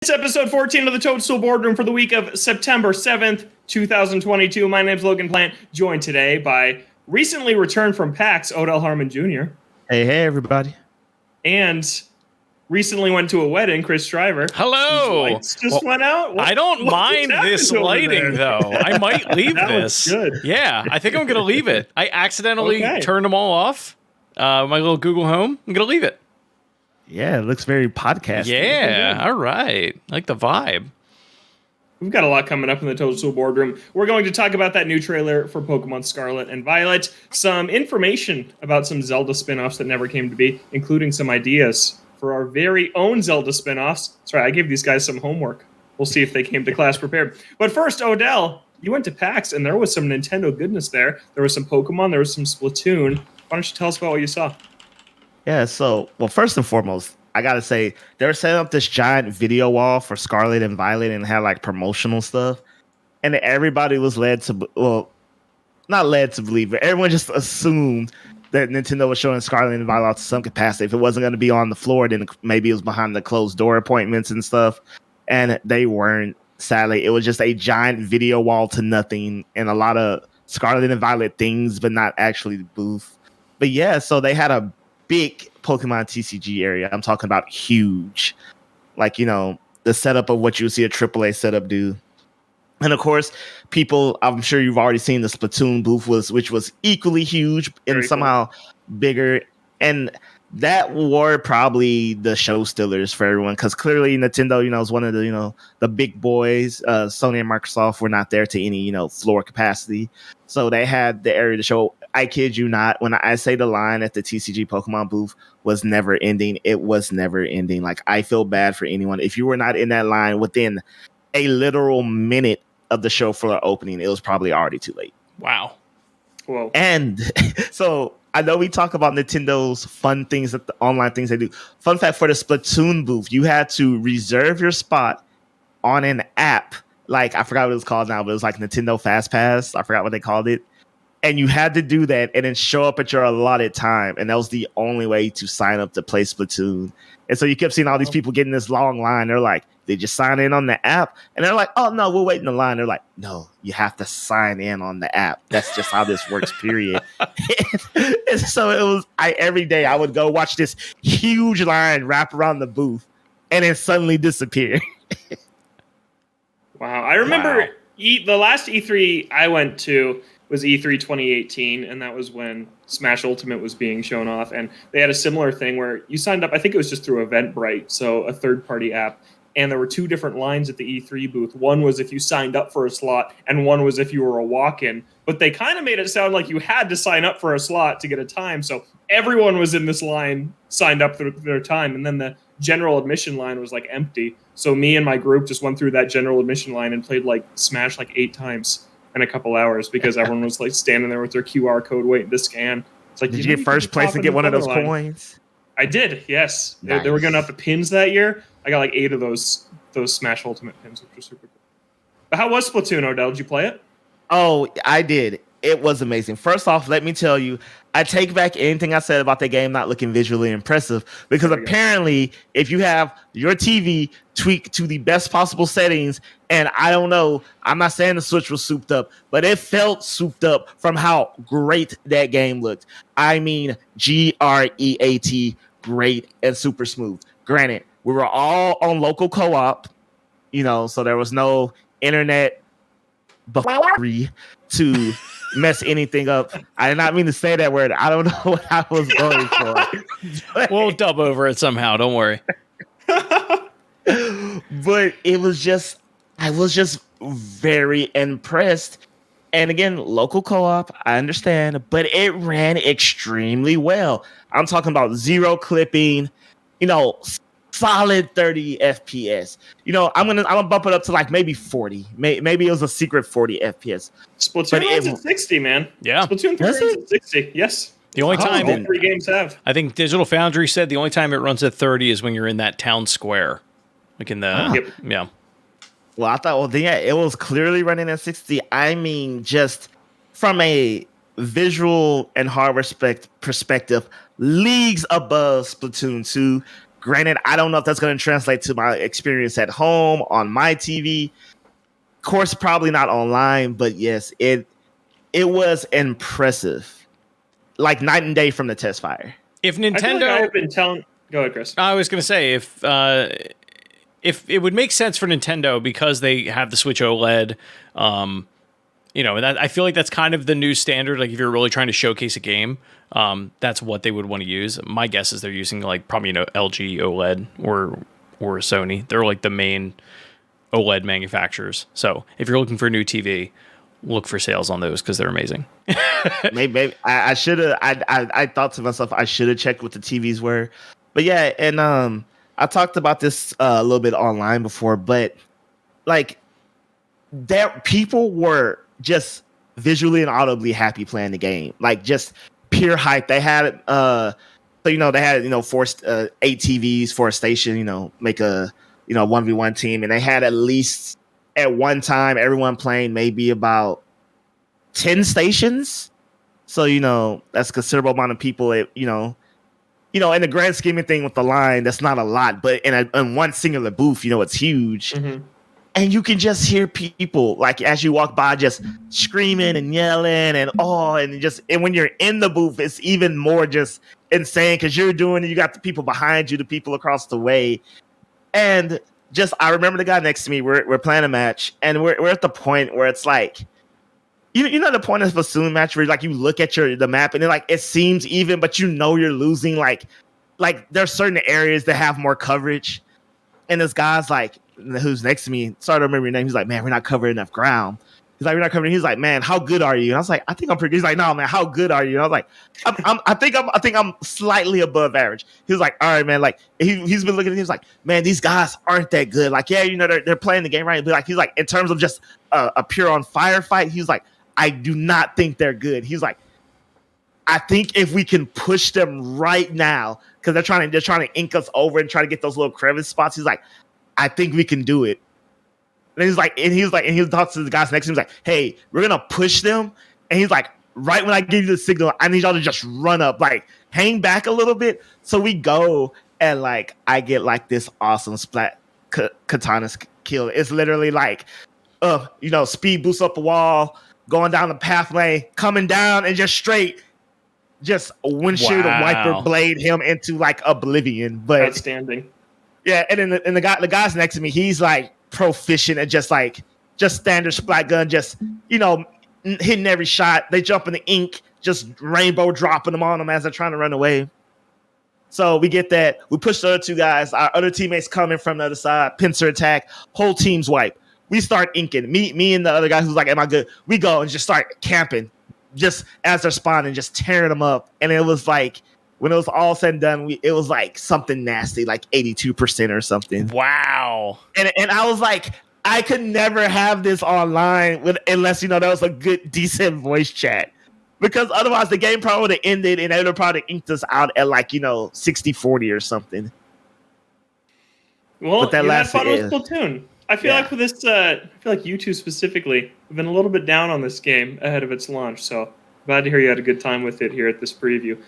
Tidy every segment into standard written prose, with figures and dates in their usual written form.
It's episode 14 of the Toadstool Boardroom for the week of September 7th, 2022. My name's Logan Plant, joined today by recently returned from PAX, Odell Harmon Jr. Hey, everybody. And recently went to a wedding, Chris Shriver. Hello. Lights just went out. I don't mind this lighting, though. I might leave this. Good. Yeah, I think I'm going to leave it. I accidentally turned them all off. My little Google Home. I'm going to leave it. Yeah, it looks very podcast. Yeah, all right. I like the vibe. We've got a lot coming up in the Toadstool Boardroom. We're going to talk about that new trailer for Pokemon Scarlet and Violet, some information about some Zelda spin-offs that never came to be, including some ideas for our very own Zelda spin-offs. Sorry, I gave these guys some homework. We'll see if they came to class prepared. But first, Odell, you went to PAX, and there was some Nintendo goodness there. There was some Pokemon, there was some Splatoon. Why don't you tell us about what you saw? Yeah, so, well, first and foremost, I gotta say, they were setting up this giant video wall for Scarlet and Violet and had like promotional stuff. And everybody was led to, well, not led to believe, but everyone just assumed that Nintendo was showing Scarlet and Violet to some capacity. If it wasn't going to be on the floor, then maybe it was behind the closed door appointments and stuff. And they weren't, sadly. It was just a giant video wall to nothing and a lot of Scarlet and Violet things, but not actually the booth. But yeah, so they had a big Pokemon TCG area. I'm talking about huge. Like, you know, the setup of what you would see a AAA setup do. And of course, people, I'm sure you've already seen the Splatoon booth, which was equally huge and somehow bigger. And that were probably the show stealers for everyone, because clearly Nintendo, you know, is one of the, you know, the big boys. Sony and Microsoft were not there to any, you know, floor capacity. So they had the area to show. I kid you not, when I say the line at the TCG Pokemon booth was never ending, it was never ending. Like, I feel bad for anyone. If you were not in that line within a literal minute of the show floor opening, it was probably already too late. Wow. Whoa. And so I know we talk about Nintendo's fun things, that the online things they do. Fun fact for the Splatoon booth, you had to reserve your spot on an app. Like, I forgot what it was called now, but it was like Nintendo Fast Pass. I forgot what they called it. And you had to do that and then show up at your allotted time. And that was the only way to sign up to play Splatoon. And so you kept seeing all these people getting this long line. They're like, they just sign in on the app. And they're like, oh, no, we'll wait in the line. They're like, no, you have to sign in on the app. That's just how this works, period. And so it was, every day I would go watch this huge line wrap around the booth and then suddenly disappear. Wow. I remember the last E3 I went to was E3 2018, and that was when Smash Ultimate was being shown off, and they had a similar thing where you signed up, I think it was just through Eventbrite, so a third-party app, and there were two different lines at the E3 booth. One was if you signed up for a slot, and one was if you were a walk-in, but they kind of made it sound like you had to sign up for a slot to get a time, so everyone was in this line, signed up for their time, and then the general admission line was like empty, so me and my group just went through that general admission line and played like Smash like 8 times. In a couple hours because everyone was like standing there with their QR code waiting to scan. It's like, did you get first place and get one of those coins? I did, yes. Nice. They were going up the pins that year. I got like 8 of those Smash Ultimate pins, which was super cool. But how was Splatoon, Odell? Did you play it? Oh, I did. It was amazing. First off, let me tell you, I take back anything I said about the game not looking visually impressive, because apparently if you have your TV tweaked to the best possible settings, and I don't know, I'm not saying the Switch was souped up, but it felt souped up from how great that game looked. I mean, GREAT, great and super smooth. Granted, we were all on local co-op, you know, so there was no internet buffering to mess anything up. I did not mean to say that word. I don't know what I was going for. We'll dub over it somehow. Don't worry. But it was just, I was just very impressed. And again, local co-op, I understand, but it ran extremely well. I'm talking about zero clipping, you know, solid 30 FPS. You know, I'm gonna bump it up to like maybe 40. Maybe it was a secret 40 FPS. Splatoon runs at 60, man. Yeah. Splatoon 3 runs at 60. Yes. The only time all 3 games have. I think Digital Foundry said the only time it runs at 30 is when you're in that town square. Like in the yeah. Well, I thought, well, yeah, it was clearly running at 60. I mean, just from a visual and hardware perspective, leagues above Splatoon 2. Granted, I don't know if that's going to translate to my experience at home on my TV. Of course, probably not online, but yes, it was impressive, like night and day from the test fire. If Nintendo, I've been telling. Go ahead, Chris. I was going to say if it would make sense for Nintendo because they have the Switch OLED. That I feel like that's kind of the new standard. Like if you're really trying to showcase a game, that's what they would want to use. My guess is they're using like probably LG OLED or Sony. They're like the main OLED manufacturers. So if you're looking for a new TV, look for sales on those because they're amazing. maybe I should have. I thought to myself I should have checked what the TVs were, but yeah, and I talked about this a little bit online before, but like there people were just visually and audibly happy playing the game, like just pure hype. They had they had forced 8 TVs for a station, make a 1v1 team, and they had at least at one time everyone playing maybe about 10 stations. So that's a considerable amount of people. In the grand scheme of thing with the line, that's not a lot, but in one singular booth, it's huge. Mm-hmm. And you can just hear people like as you walk by just screaming and yelling and when you're in the booth, it's even more just insane because you're doing it. You got the people behind you, the people across the way. And I remember the guy next to me, we're playing a match and we're at the point where it's like, the point of a Splatoon match where like you look at the map and then like it seems even, but you're losing like there's certain areas that have more coverage. And this guy's like, who's next to me, sorry I don't remember your name. He's like, man, we're not covering enough ground. He's like, we're not covering. He's like, man, how good are you? And I was like, I think I'm pretty good. He's like, no, man, how good are you? And I was like, I think I'm slightly above average. He was like, all right, man. Like he's been looking at me. He's like, man, these guys aren't that good. Like, yeah, they're playing the game right. But like, he's like, in terms of just a pure on fire fight, he's like, I do not think they're good. He's like, I think if we can push them right now, because they're trying to ink us over and try to get those little crevice spots. He's like, I think we can do it. And he talks to the guys next to him. He's like, hey, we're gonna push them. And he's like, right when I give you the signal, I need y'all to just run up, like hang back a little bit. So we go and like I get like this awesome splat katana kill. It's literally like speed boost up a wall, going down the path lane, coming down and just straight just windshield and wiper blade him into like oblivion. But outstanding. Yeah, and then the guys next to me, he's like proficient at just standard splat gun, just hitting every shot. They jump in the ink, just rainbow dropping them on them as they're trying to run away. So we get that. We push the other two guys. Our other teammates coming from the other side, pincer attack, whole team's wipe. We start inking. Me and the other guy who's like, am I good? We go and just start camping, just as they're spawning, just tearing them up. And it was like, when it was all said and done, it was like something nasty, like 82% or something. Wow. And I was like, I could never have this online unless there was a good, decent voice chat. Because otherwise the game probably would have ended and they would have probably inked us out at 60-40 or something. Well, you had fun with Splatoon. I feel like with this, I feel like you two specifically have been a little bit down on this game ahead of its launch. So glad to hear you had a good time with it here at this preview.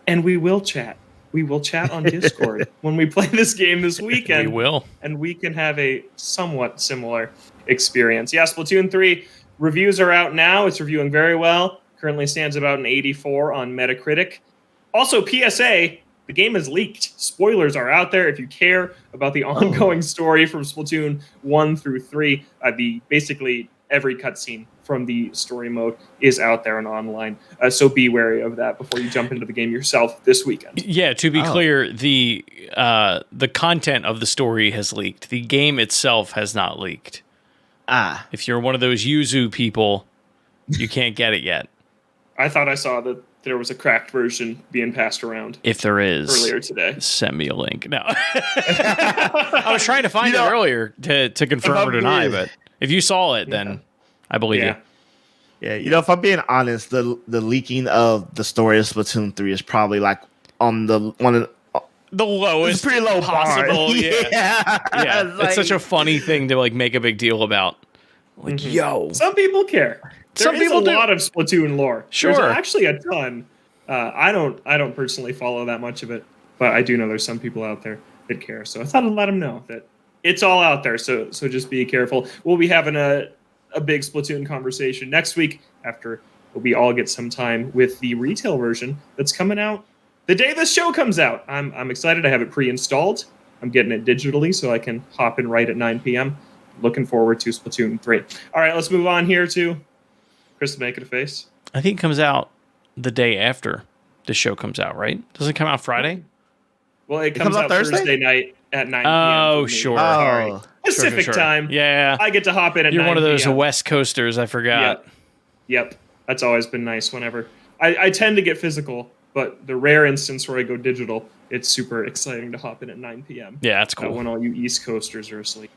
And we will chat. We will chat on Discord when we play this game this weekend. We will. And we can have a somewhat similar experience. Yeah, Splatoon 3 reviews are out now. It's reviewing very well. Currently stands about an 84 on Metacritic. Also, PSA, the game is leaked. Spoilers are out there. If you care about the ongoing story from Splatoon 1 through 3, basically every cutscene from the story mode is out there and online. So be wary of that before you jump into the game yourself this weekend. Yeah, to be clear, the content of the story has leaked. The game itself has not leaked. If you're one of those Yuzu people, you can't get it yet. I thought I saw that there was a cracked version being passed around. If there is, earlier today, send me a link. No, I was trying to find it earlier to confirm or deny, but if you saw it, then I believe you. Yeah, if I'm being honest, the leaking of the story of Splatoon 3 is probably like on the lowest, it's pretty low possible. Bar. Yeah. It's such a funny thing to make a big deal about. Yo, some people care. Some people do. A lot of Splatoon lore. Sure, there's actually a ton. I don't personally follow that much of it, but I do know there's some people out there that care. So I thought I'd let them know that it's all out there. So just be careful. We'll be having a big Splatoon conversation next week after we all get some time with the retail version that's coming out the day this show comes out. I'm excited. I have it pre-installed. I'm getting it digitally so I can hop in right at 9 p.m. Looking forward to Splatoon 3. All right, let's move on here to Chris making a face. I think it comes out the day after the show comes out, right? Doesn't it come out Friday? Well, it comes out Thursday night at 9 p.m. Oh, sure. Oh, Pacific time. Yeah. I get to hop in at 9 You're one of those p.m. West Coasters. I forgot. Yep. That's always been nice whenever. I tend to get physical, but the rare instance where I go digital, it's super exciting to hop in at 9 p.m. Yeah, that's cool. When all you East Coasters are asleep.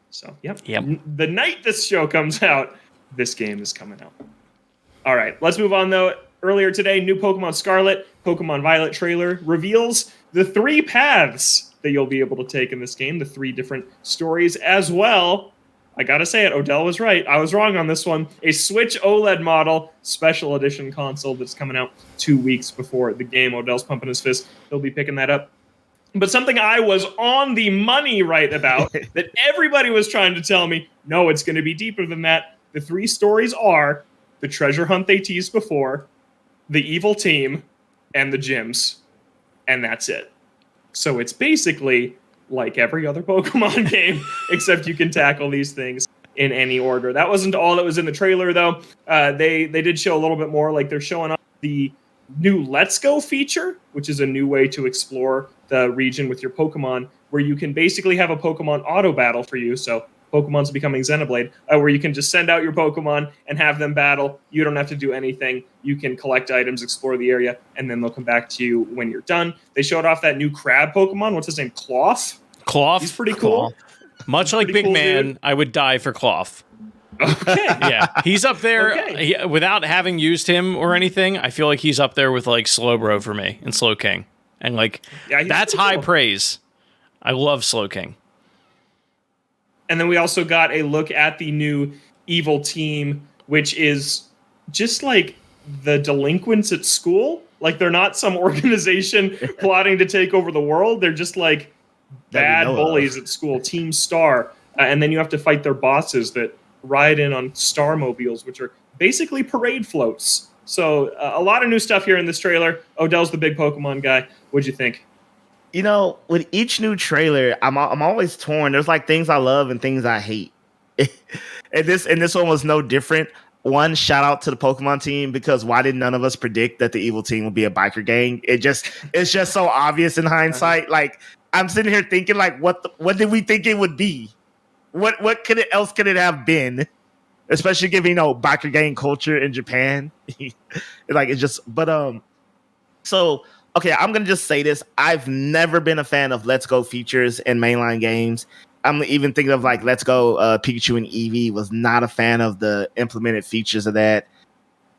So, yep. The night this show comes out, this game is coming out. All right, let's move on, though. Earlier today, new Pokemon Scarlet, Pokemon Violet trailer reveals the 3 paths that you'll be able to take in this game, the 3 different stories as well. I gotta say it, Odell was right. I was wrong on this one. A Switch OLED model, special edition console that's coming out 2 weeks before the game. Odell's pumping his fist. He'll be picking that up. But something I was on the money right about, that everybody was trying to tell me, no, it's going to be deeper than that. The 3 stories are the treasure hunt they teased before, the evil team, and the gyms. And that's it. So it's basically like every other Pokemon game, except you can tackle these things in any order. That wasn't all that was in the trailer, though. They did show a little bit more. Like, they're showing off the new Let's Go feature, which is a new way to explore the region with your Pokemon, where you can basically have a Pokemon auto battle for you. So Pokemon's becoming Xenoblade, where you can just send out your Pokemon and have them battle. You don't have to do anything. You can collect items, explore the area, and then they'll come back to you when you're done. They showed off that new crab Pokemon. What's his name? Cloth? Cloth? He's pretty cool. Much like Big cool, Man, dude. I would die for Cloth. Okay. Yeah, he's up there. Okay. Without having used him or anything, I feel like he's up there with like Slowbro for me and Slow King. And like, that's high cool. praise. I love Slow King. And then we also got a look at the new evil team, which is just like the delinquents at school. Like, they're not some organization plotting to take over the world. They're just like bad bullies at school. Team Star. And then you have to fight their bosses that ride in on Star Mobiles, which are basically parade floats. So a lot of new stuff here in this trailer. Odell's the big Pokemon guy. What'd you think? You know, with each new trailer, I'm always torn. There's like things I love and things I hate. and this one was no different. One, shout out to the Pokemon team, because why did none of us predict that the evil team would be a biker gang? It's just so obvious in hindsight. Like, I'm sitting here thinking, like, what did we think it would be? What else could it have been? Especially given, biker gang culture in Japan. Like, it's just, but so okay, I'm gonna just say this. I've never been a fan of Let's Go features in mainline games. I'm even thinking of like Let's Go Pikachu and Eevee. Was not a fan of the implemented features of that.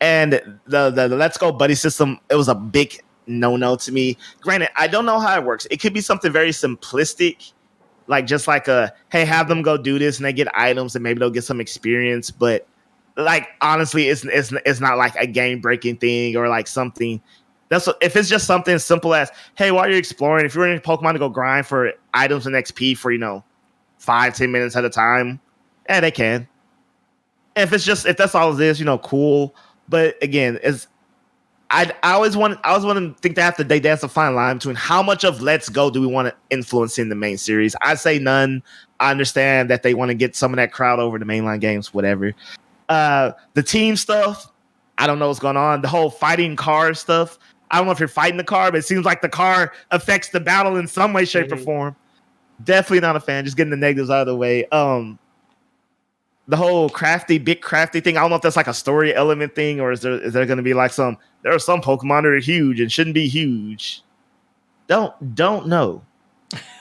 And the Let's Go buddy system, it was a big no to me. Granted, I don't know how it works. It could be something very simplistic, like just like hey, have them go do this and they get items and maybe they'll get some experience. But like, honestly, it's not like a game breaking thing or like something. If it's just something as simple as, hey, while you're exploring, if you're in Pokemon to go grind for items and XP for 5-10 minutes at a time, they can. And if that's all it is, cool. But again, I always want to think they dance a fine line between how much of Let's Go do we want to influence in the main series. I say none. I understand that they want to get some of that crowd over to mainline games, whatever. The team stuff, I don't know what's going on. The whole fighting car stuff, I don't know if you're fighting the car, but it seems like the car affects the battle in some way, shape, or form. Definitely not a fan. Just getting the negatives out of the way. The whole big crafty thing, I don't know if that's like a story element thing, or is there going to be like there are some Pokemon that are huge and shouldn't be huge. Don't know.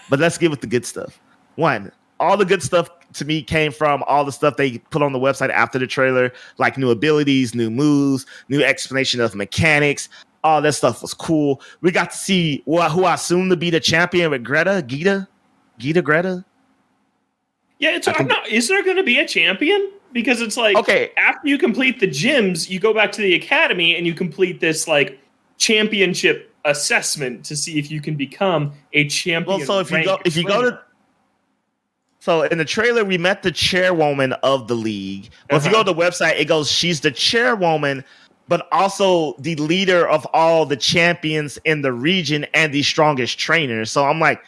But let's get with the good stuff. One, all the good stuff to me came from all the stuff they put on the website after the trailer, like new abilities, new moves, new explanation of mechanics. All that stuff was cool. We got to see who I assume to be the champion with Greta. Yeah, is there going to be a champion? Because it's like, okay, after you complete the gyms, you go back to the academy and you complete this like championship assessment to see if you can become a champion. Well, so if you go to so in the trailer we met the chairwoman of the league. Well, if you go to the website, it goes she's the chairwoman, but also the leader of all the champions in the region and the strongest trainers. So I'm like,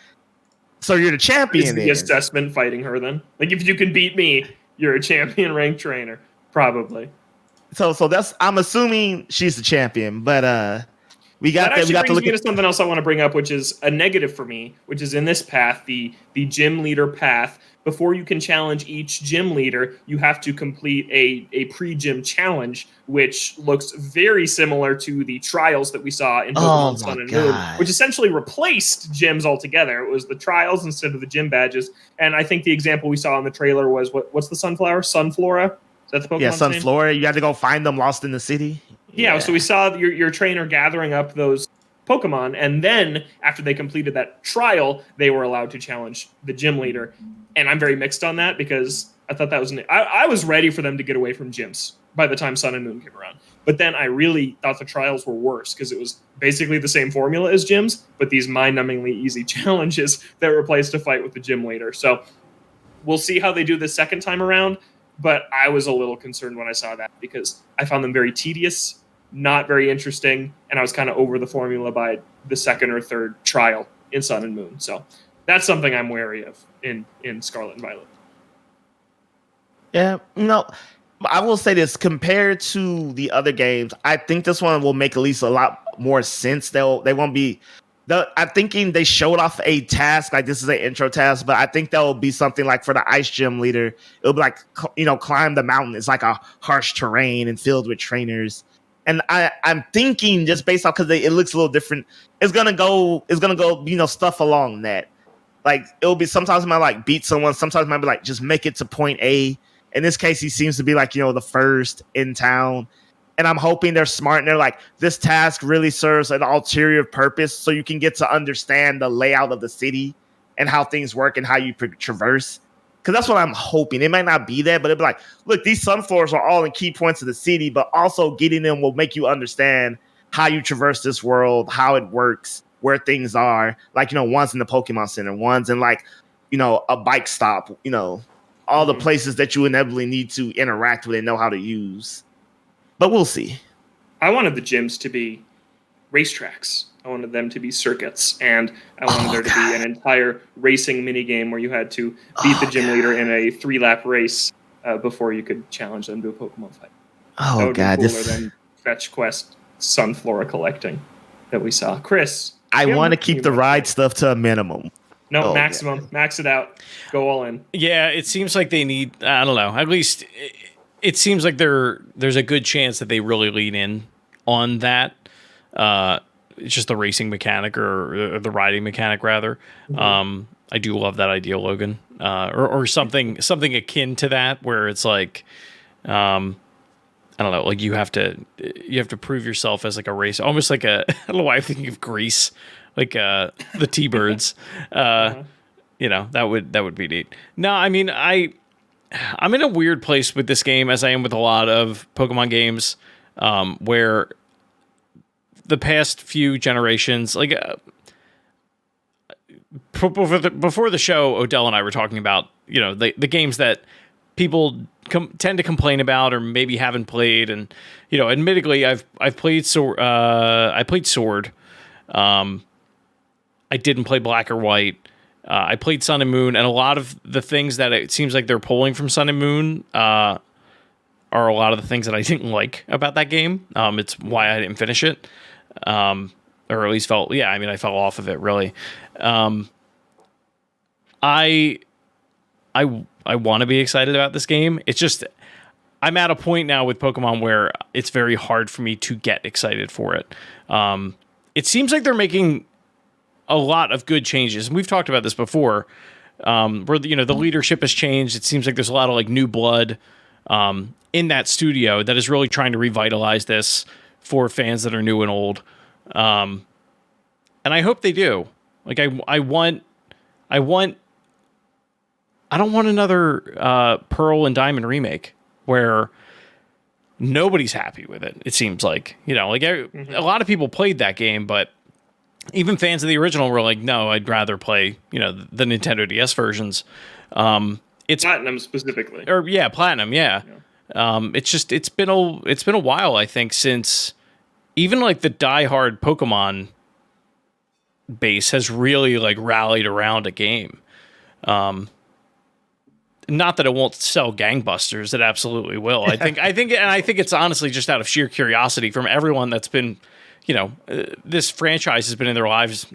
so you're the champion. Is the assessment fighting her then? Like if you can beat me, you're a champion ranked trainer, probably. So that's I'm assuming she's the champion, but we got that. We got to look at something else I want to bring up, which is a negative for me, which is in this path, the gym leader path. Before you can challenge each gym leader, you have to complete a pre-gym challenge, which looks very similar to the trials that we saw in Pokemon Sun and Moon, which essentially replaced gyms altogether. It was the trials instead of the gym badges. And I think the example we saw in the trailer was what's the sunflower? Sunflora? Is that the Pokemon Sunflora. Name? You had to go find them lost in the city. Yeah, so we saw your trainer gathering up those Pokemon, and then after they completed that trial, they were allowed to challenge the gym leader. And I'm very mixed on that because I thought that was I was ready for them to get away from gyms by the time Sun and Moon came around. But then I really thought the trials were worse because it was basically the same formula as gyms, but these mind-numbingly easy challenges that replaced a fight with the gym leader. So we'll see how they do the second time around, but I was a little concerned when I saw that because I found them very tedious, not very interesting, and I was kind of over the formula by the second or third trial in Sun and Moon. So that's something I'm wary of in Scarlet and Violet. Yeah, no, I will say this: compared to the other games, I think this one will make at least a lot more sense. They won't be. I'm thinking they showed off a task like this is an intro task, but I think that will be something like for the ice gym leader. It'll be like climb the mountain. It's like a harsh terrain and filled with trainers. And I'm thinking just based off because it looks a little different. It's gonna go stuff along that. Like it'll be sometimes it might like beat someone, sometimes it might be like just make it to point A. In this case, he seems to be like, the first in town. And I'm hoping they're smart and they're like, this task really serves an ulterior purpose so you can get to understand the layout of the city and how things work and how you traverse. Because that's what I'm hoping. It might not be that, but it'll be like, look, these sunflowers are all in key points of the city, but also getting them will make you understand how you traverse this world, how it works, where things are. Like, one's in the Pokemon Center, one's in like, a bike stop, all the places that you inevitably need to interact with and know how to use. But we'll see. I wanted the gyms to be racetracks. I wanted them to be circuits, and I wanted there to be an entire racing minigame where you had to beat the gym leader in a 3-lap race before you could challenge them to a Pokemon fight. Oh, that would God. be cooler than Fetch Quest Sunflora collecting that we saw. Chris? I want to keep the ride stuff to a minimum. No, maximum. Yeah. Max it out. Go all in. Yeah, it seems like they need, I don't know, at least it seems like there's a good chance that they really lean in on that. It's just the racing mechanic or the riding mechanic, rather. Mm-hmm. I do love that idea, Logan. Or something akin to that, where it's like, I don't know, like you have to prove yourself as like a racer, almost like I don't know why I'm thinking of Grease, like the T-Birds. That would be neat. No, I mean I'm in a weird place with this game, as I am with a lot of Pokemon games, where the past few generations, like before the show, Odell and I were talking about, the games that people tend to complain about or maybe haven't played, and admittedly, I've played Sword. I played Sword. I didn't play Black or White. I played Sun and Moon, and a lot of the things that it seems like they're pulling from Sun and Moon are a lot of the things that I didn't like about that game. It's why I didn't finish it, or at least I fell off of it really. I want to be excited about this game. It's just I'm at a point now with Pokemon where it's very hard for me to get excited for it. It seems like they're making a lot of good changes, and we've talked about this before, where the leadership has changed. It seems like there's a lot of like new blood in that studio that is really trying to revitalize this for fans that are new and old, and I hope they do. Like I don't want another Pearl and Diamond remake where nobody's happy with it. It seems like a lot of people played that game, but even fans of the original were like, no, I'd rather play, the Nintendo DS versions. It's Platinum specifically. Or Platinum, yeah. It's been a while, I think, since even like the diehard Pokemon base has really like rallied around a game. Not that it won't sell gangbusters, it absolutely will. I think it's honestly just out of sheer curiosity from everyone that's been, this franchise has been in their lives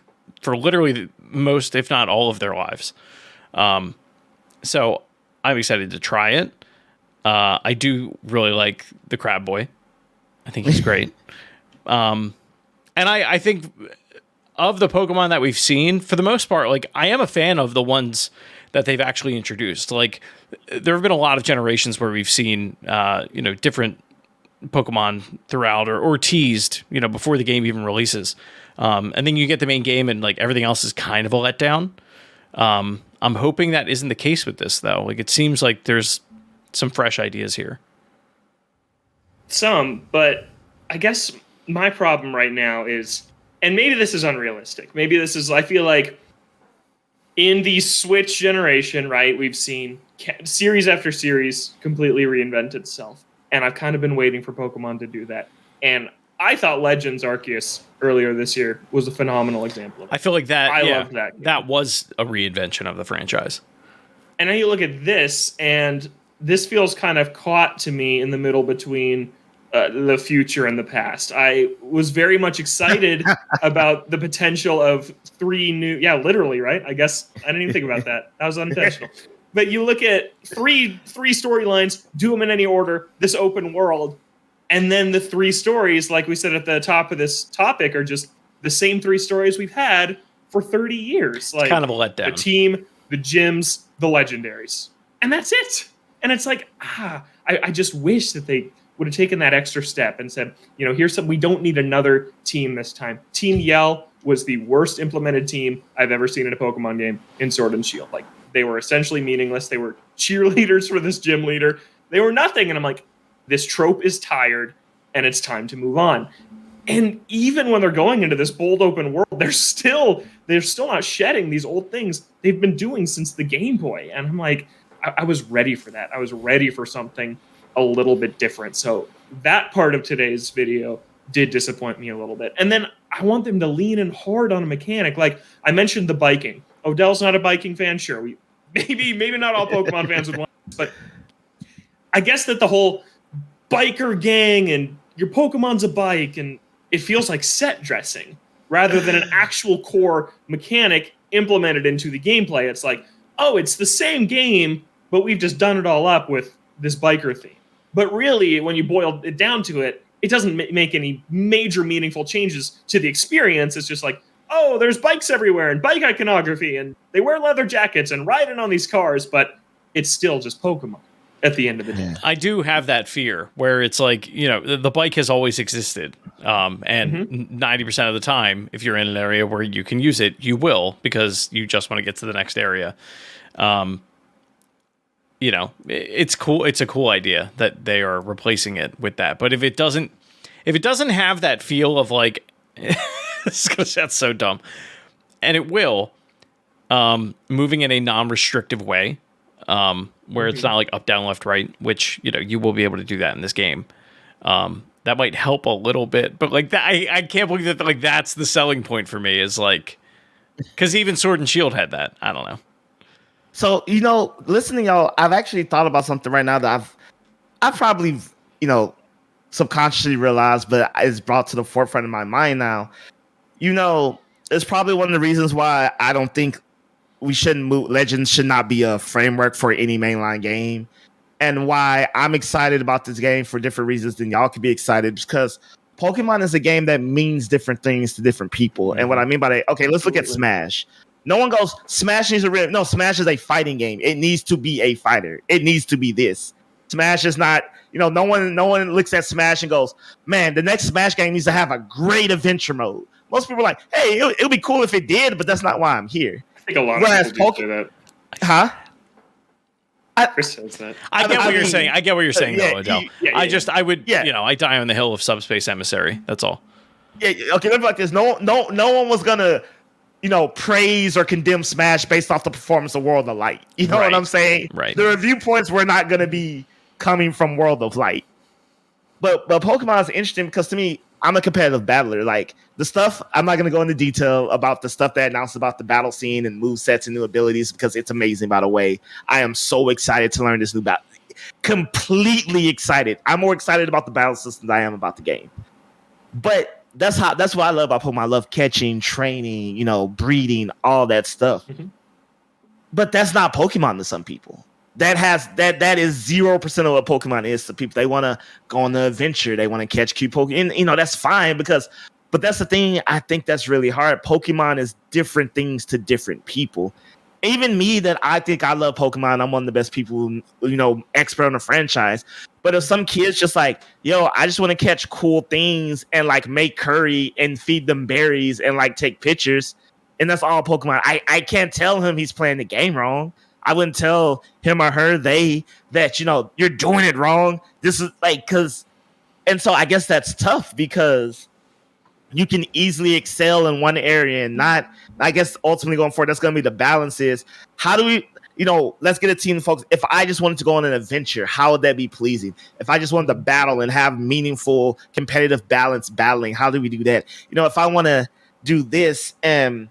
for literally most, if not all of their lives. So I'm excited to try it. I do really like the Crab Boy. I think he's great. And I think of the Pokemon that we've seen, for the most part, like I am a fan of the ones that they've actually introduced. Like there have been a lot of generations where we've seen, different Pokemon throughout or teased, before the game even releases. And then you get the main game and like everything else is kind of a letdown. I'm hoping that isn't the case with this though. Like it seems like there's some fresh ideas here. But I guess my problem right now is, and maybe this is unrealistic. Maybe this is, I feel like in the Switch generation, right, we've seen series after series completely reinvent itself. And I've kind of been waiting for Pokemon to do that. And I thought Legends Arceus earlier this year was a phenomenal example of it. I feel like that, I love that game. That was a reinvention of the franchise. And now you look at this, and this feels kind of caught to me in the middle between the future and the past. I was very much excited about the potential of 3 new... Yeah, literally, right? I guess I didn't even think about that. That was unintentional. But you look at three storylines, do them in any order, this open world, and then the 3 stories, like we said at the top of this topic, are just the same 3 stories we've had for 30 years. Like, it's kind of a letdown. The team, the gyms, the legendaries. And that's it. And it's like, I just wish that they would have taken that extra step and said, we don't need another team this time. Team Yell was the worst implemented team I've ever seen in a Pokemon game in Sword and Shield. Like, they were essentially meaningless. They were cheerleaders for this gym leader. They were nothing. And I'm like, this trope is tired and it's time to move on. And even when they're going into this bold open world, they're still not shedding these old things they've been doing since the Game Boy. And I'm like, I was ready for that. I was ready for something a little bit different. So that part of today's video did disappoint me a little bit. And then I want them to lean in hard on a mechanic. Like I mentioned the biking. Odell's not a biking fan. Sure, maybe not all Pokemon fans would want this, but I guess that the whole biker gang and your Pokemon's a bike, and it feels like set dressing rather than an actual core mechanic implemented into the gameplay. It's like, oh, it's the same game, but we've just done it all up with this biker theme. But really, when you boil it down to it, it doesn't make any major meaningful changes to the experience. It's just like, oh, there's bikes everywhere and bike iconography, and they wear leather jackets and riding on these cars, but it's still just Pokemon at the end of the day. I do have that fear where it's like, the bike has always existed. And 90% of the time, if you're in an area where you can use it, you will, because you just want to get to the next area. It's cool. It's a cool idea that they are replacing it with that. But if it doesn't have that feel of like, this is going to sound so dumb, and it will, moving in a non-restrictive way, where it's not like up, down, left, right, which, you will be able to do that in this game. That might help a little bit, but like that, I can't believe that like that's the selling point for me is like, because even Sword and Shield had that. I don't know. So, listening, y'all, I've actually thought about something right now that I've probably, subconsciously realized, but it's brought to the forefront of my mind now. It's probably one of the reasons why I don't think we shouldn't move. Legends should not be a framework for any mainline game. And why I'm excited about this game for different reasons than y'all could be excited, because Pokemon is a game that means different things to different people. Mm-hmm. And what I mean by that, okay, let's look at Smash. No one goes, Smash needs Smash is a fighting game. It needs to be a fighter. It needs to be this. Smash is not, no one looks at Smash and goes, man, the next Smash game needs to have a great adventure mode. Most people are like, hey, it would be cool if it did, but that's not why I'm here. I think a lot of people do say that. Huh? Chris says that. I get what you're saying. Though, Adele. I would, I die on the hill of Subspace Emissary. That's all. yeah, okay, let me like this. No one was gonna, praise or condemn Smash based off the performance of World of Light. You know what I'm saying? Right. The review points were not gonna be coming from World of Light. But Pokemon is interesting because to me, I'm a competitive battler. Like the stuff, I'm not gonna go into detail about the stuff they announced about the battle scene and move sets and new abilities because it's amazing. By the way, I am so excited to learn this new battle. Completely excited. I'm more excited about the battle system than I am about the game. But that's what I love about Pokemon. I love catching, training, breeding, all that stuff. Mm-hmm. But that's not Pokemon to some people. That is 0% of what Pokemon is to people. They want to go on the adventure. They want to catch cute Pokemon. And, that's fine but that's the thing. I think that's really hard. Pokemon is different things to different people. Even me, that I think I love Pokemon. I'm one of the best people, expert on the franchise. But if some kids just like, I just want to catch cool things and like make curry and feed them berries and like take pictures, and that's all Pokemon. I can't tell him he's playing the game wrong. I wouldn't tell him or her that you're doing it wrong. This is and so I guess that's tough because you can easily excel in one area and not. I guess ultimately going forward, that's going to be the balance. Is how do we? Let's get a team of folks. If I just wanted to go on an adventure, how would that be pleasing? If I just wanted to battle and have meaningful, competitive balance battling, how do we do that? If I want to do this and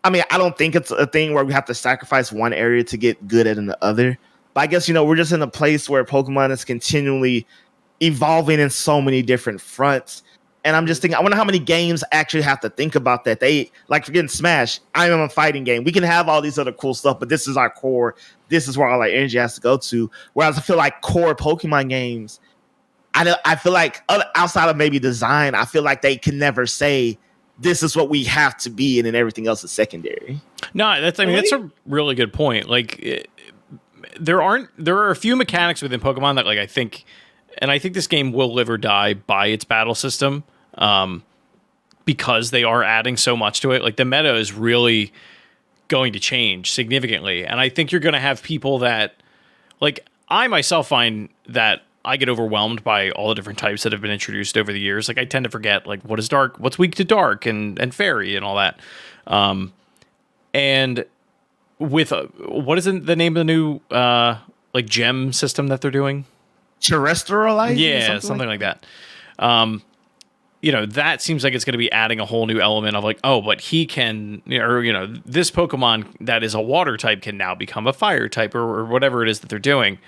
I don't think it's a thing where we have to sacrifice one area to get good at the other. But I guess, we're just in a place where Pokemon is continually evolving in so many different fronts. And I'm just thinking, I wonder how many games actually have to think about that. They, like, forgetting Smash, I am a fighting game. We can have all these other cool stuff, but this is our core. This is where all our energy has to go to. Whereas I feel like core Pokemon games, I feel like outside of maybe design, I feel like they can never say, this is what we have to be, and then everything else is secondary. No, that's a really good point. Like, there are a few mechanics within Pokemon that, like, I think this game will live or die by its battle system, because they are adding so much to it. Like, the meta is really going to change significantly, and I think you're going to have people that, like, I myself find that I get overwhelmed by all the different types that have been introduced over the years. Like, I tend to forget, like, what is dark, what's weak to dark, and fairy, and all that. And with what is the name of the new like gem system that they're doing? Terrestrialized? Yeah, something like that. That seems like it's going to be adding a whole new element of like, oh, but he can, this Pokemon that is a water type can now become a fire type, or whatever it is that they're doing.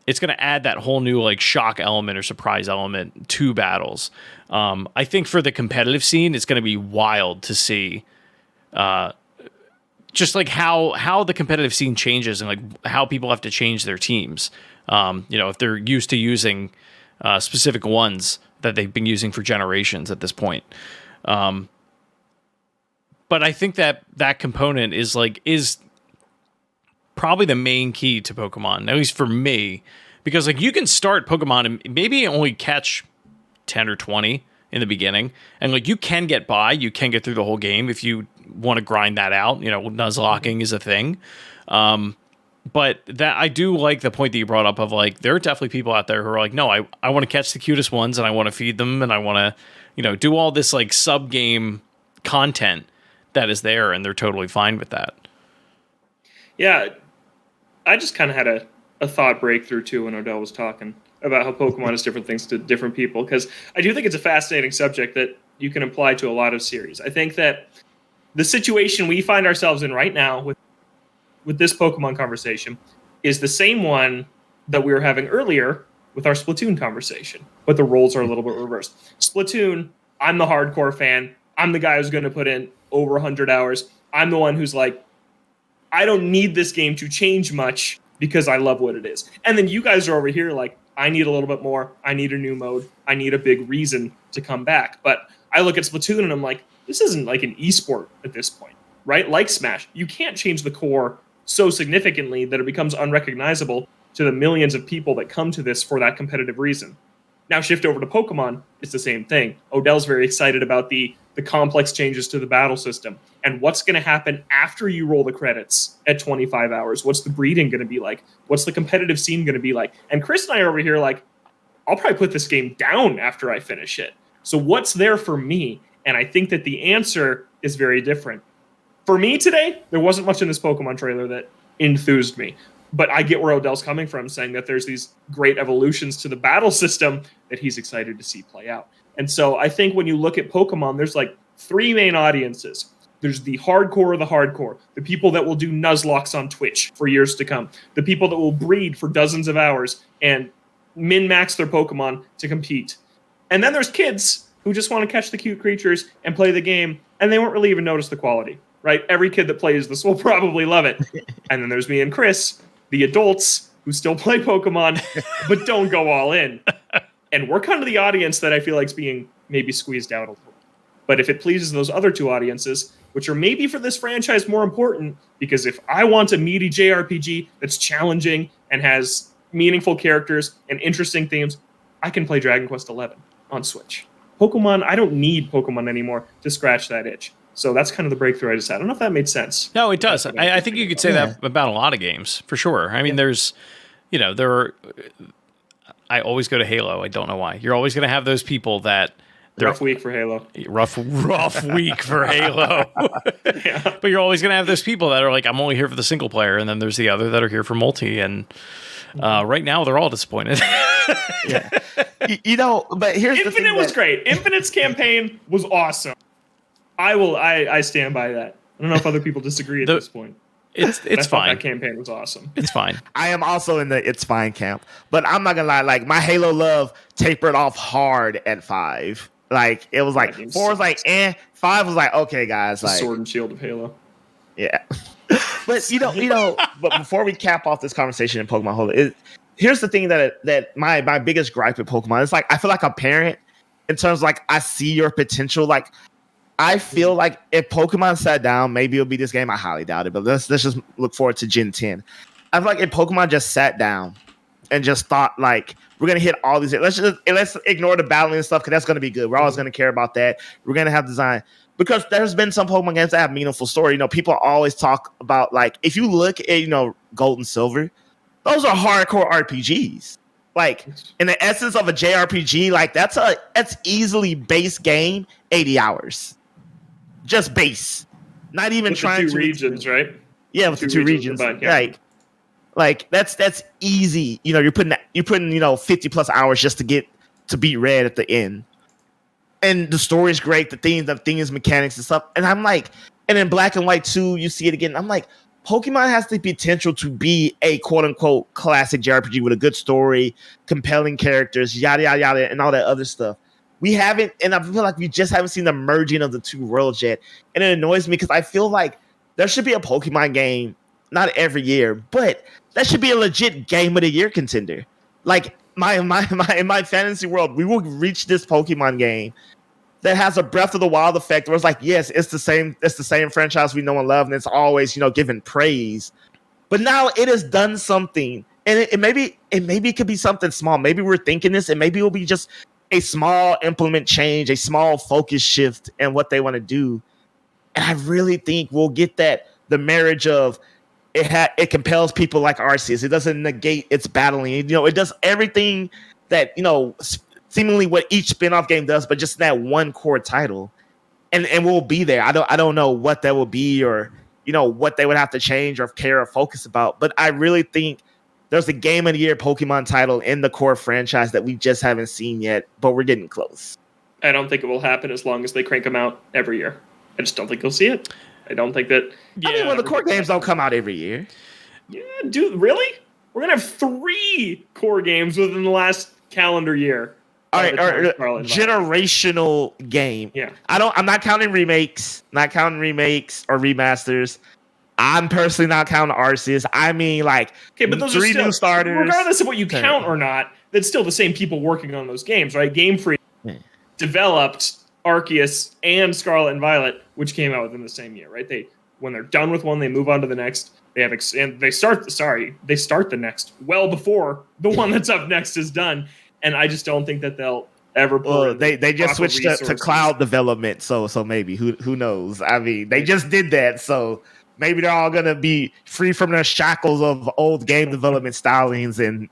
It's going to add that whole new like shock element or surprise element to battles. I think for the competitive scene, it's going to be wild to see just like how the competitive scene changes and like how people have to change their teams. If they're used to using specific ones that they've been using for generations at this point. But I think that component is probably the main key to Pokemon, at least for me, because like you can start Pokemon and maybe only catch 10 or 20 in the beginning, and like you can get by, you can get through the whole game if you want to grind that out. Nuzlocking is a thing. But that I do like the point that you brought up of like there are definitely people out there who are like, no, I want to catch the cutest ones and I want to feed them and I want to, do all this like sub game content that is there, and they're totally fine with that. Yeah, I just kind of had a thought breakthrough too when Odell was talking about how Pokemon is different things to different people, because I do think it's a fascinating subject that you can apply to a lot of series. I think that the situation we find ourselves in right now with this Pokemon conversation is the same one that we were having earlier with our Splatoon conversation, but the roles are a little bit reversed. Splatoon, I'm the hardcore fan. I'm the guy who's going to put in over 100 hours. I'm the one who's like, I don't need this game to change much because I love what it is. And then you guys are over here like, I need a little bit more. I need a new mode. I need a big reason to come back. But I look at Splatoon and I'm like, this isn't like an esport at this point, right? Like Smash, you can't change the core so significantly that it becomes unrecognizable to the millions of people that come to this for that competitive reason. Now shift over to Pokemon, it's the same thing. Odell's very excited about the complex changes to the battle system and what's going to happen after you roll the credits at 25 hours. What's the breeding going to be like? What's the competitive scene going to be like? And Chris and I are over here like, I'll probably put this game down after I finish it. So what's there for me? And I think that the answer is very different. For me today, there wasn't much in this Pokemon trailer that enthused me. But I get where Odell's coming from, saying that there's these great evolutions to the battle system that he's excited to see play out. And so I think when you look at Pokemon, there's like 3 main audiences. There's the hardcore of the hardcore, the people that will do Nuzlocks on Twitch for years to come, the people that will breed for dozens of hours and min-max their Pokemon to compete. And then there's kids who just want to catch the cute creatures and play the game, and they won't really even notice the quality, right? Every kid that plays this will probably love it. And then there's me and Chris, the adults who still play Pokemon, but don't go all in. And we're kind of the audience that I feel like is being maybe squeezed out a little. But if it pleases those other 2 audiences, which are maybe for this franchise more important, because if I want a meaty JRPG that's challenging and has meaningful characters and interesting themes, I can play Dragon Quest XI on Switch. Pokemon, I don't need Pokemon anymore to scratch that itch. So that's kind of the breakthrough I just had. I don't know if that made sense. No, it does. I think you could say that about a lot of games, for sure. I mean, there's, there are... I always go to Halo. I don't know why. You're always going to have those people that... Rough week for Halo. Rough week for Halo. But you're always going to have those people that are like, I'm only here for the single player, and then there's the other that are here for multi, and right now they're all disappointed. Yeah. But here's the thing. Infinite was great. Infinite's campaign was awesome. I stand by that. I don't know if other people disagree at this point. It's fine. That campaign was awesome. It's fine. I am also in the it's fine camp, but I'm not gonna lie. Like my Halo love tapered off hard at 5. Like it was like 4 was like 5 was like okay guys, like Sword and Shield of Halo. Yeah. But but before we cap off this conversation in Pokemon Holo, here's the thing that my biggest gripe with Pokemon is like I feel like a parent in terms of like I see your potential. Like I feel like if Pokemon sat down, maybe it'll be this game. I highly doubt it, but let's just look forward to Gen 10. I feel like if Pokemon just sat down and just thought like we're gonna hit all these, let's ignore the battling and stuff because that's gonna be good. We're always gonna care about that. We're gonna have design because there's been some Pokemon games that have meaningful story. People always talk about like if you look at Gold and Silver, those are hardcore RPGs. Like in the essence of a JRPG, like that's easily base game 80 hours. Just base, not even with trying the 2 to regions, right? Yeah, with the 2 regions, like that's easy. You're putting 50 plus hours just to get to beat Red at the end, and the story is great. The themes, mechanics and stuff. And I'm like, and in Black and White 2, you see it again. I'm like, Pokemon has the potential to be a quote unquote classic JRPG with a good story, compelling characters, yada yada yada, and all that other stuff. We haven't, and I feel like we just haven't seen the merging of the 2 worlds yet. And it annoys me because I feel like there should be a Pokemon game, not every year, but that should be a legit game of the year contender. Like in my fantasy world, we will reach this Pokemon game that has a Breath of the Wild effect where it's like, yes, it's the same franchise we know and love, and it's always, given praise. But now it has done something, and it maybe it could be something small. Maybe we're thinking this, and maybe it'll be just a small implement change, a small focus shift in what they want to do. And I really think we'll get the marriage of it compels people like Arceus. It doesn't negate its battling. It does everything that, seemingly what each spinoff game does, but just that one core title. And we'll be there. I don't know what that will be or, what they would have to change or care or focus about. But I really think there's a game of the year Pokemon title in the core franchise that we just haven't seen yet, but we're getting close. I don't think it will happen as long as they crank them out every year. I just don't think you'll see it. I don't think that... Yeah, the core games don't come out every year. Yeah, dude, really? We're going to have 3 core games within the last calendar year. All right, generational game. Yeah. I'm not counting remakes or remasters. I'm personally not counting Arceus. I mean, like, okay, but those 3 new starters. Regardless of what you count or not, that's still the same people working on those games, right? Game Freak developed Arceus and Scarlet and Violet, which came out within the same year, right? When they're done with one, they move on to the next. They start the next well before the one that's up next is done. And I just don't think that they'll ever. They just switched to cloud development, so maybe who knows? I mean, they just did that, so. Maybe they're all going to be free from the shackles of old game development stylings and,